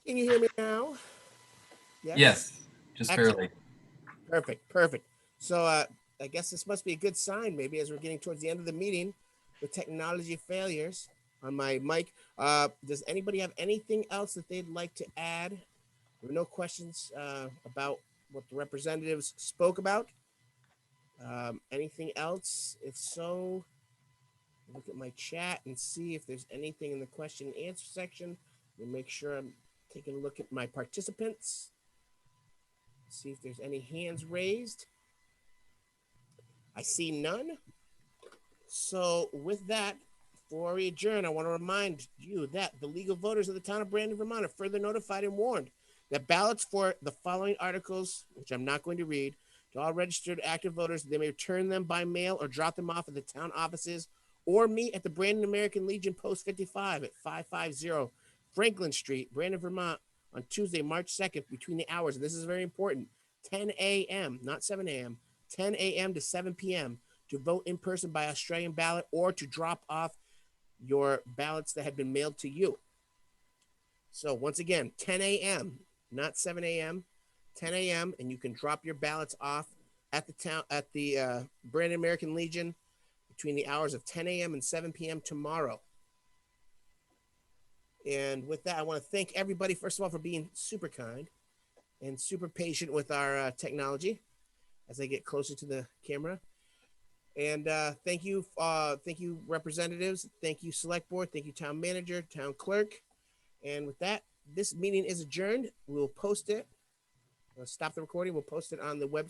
Can you hear me now? Yes, just Excellent. barely. Perfect. So I guess this must be a good sign, maybe, as we're getting towards the end of the meeting with technology failures on my mic. Does anybody have anything else that they'd like to add? There were no questions about what the representatives spoke about. Anything else? If so, look at my chat and see if there's anything in the question and answer section. We'll make sure I'm taking a look at my participants. See if there's any hands raised. I see none. So with that, before we adjourn, I want to remind you that the legal voters of the town of Brandon, Vermont are further notified and warned that ballots for the following articles, which I'm not going to read, to all registered active voters, they may return them by mail or drop them off at the town offices or meet at the Brandon American Legion Post 55 at 550 Franklin Street, Brandon, Vermont, on Tuesday, March 2nd, between the hours, and this is very important, 10 a.m., not 7 a.m., 10 a.m. to 7 p.m. to vote in person by Australian ballot or to drop off your ballots that have been mailed to you. So once again, 10 a.m., not 7 a.m., 10 a.m., and you can drop your ballots off at the Brandon American Legion between the hours of 10 a.m. and 7 p.m. tomorrow. And with that, I want to thank everybody, first of all, for being super kind and super patient with our technology as I get closer to the camera. And thank you, representatives. Thank you, select board. Thank you, town manager, town clerk. And with that, this meeting is adjourned. We'll post it. We'll stop the recording. We'll post it on the website.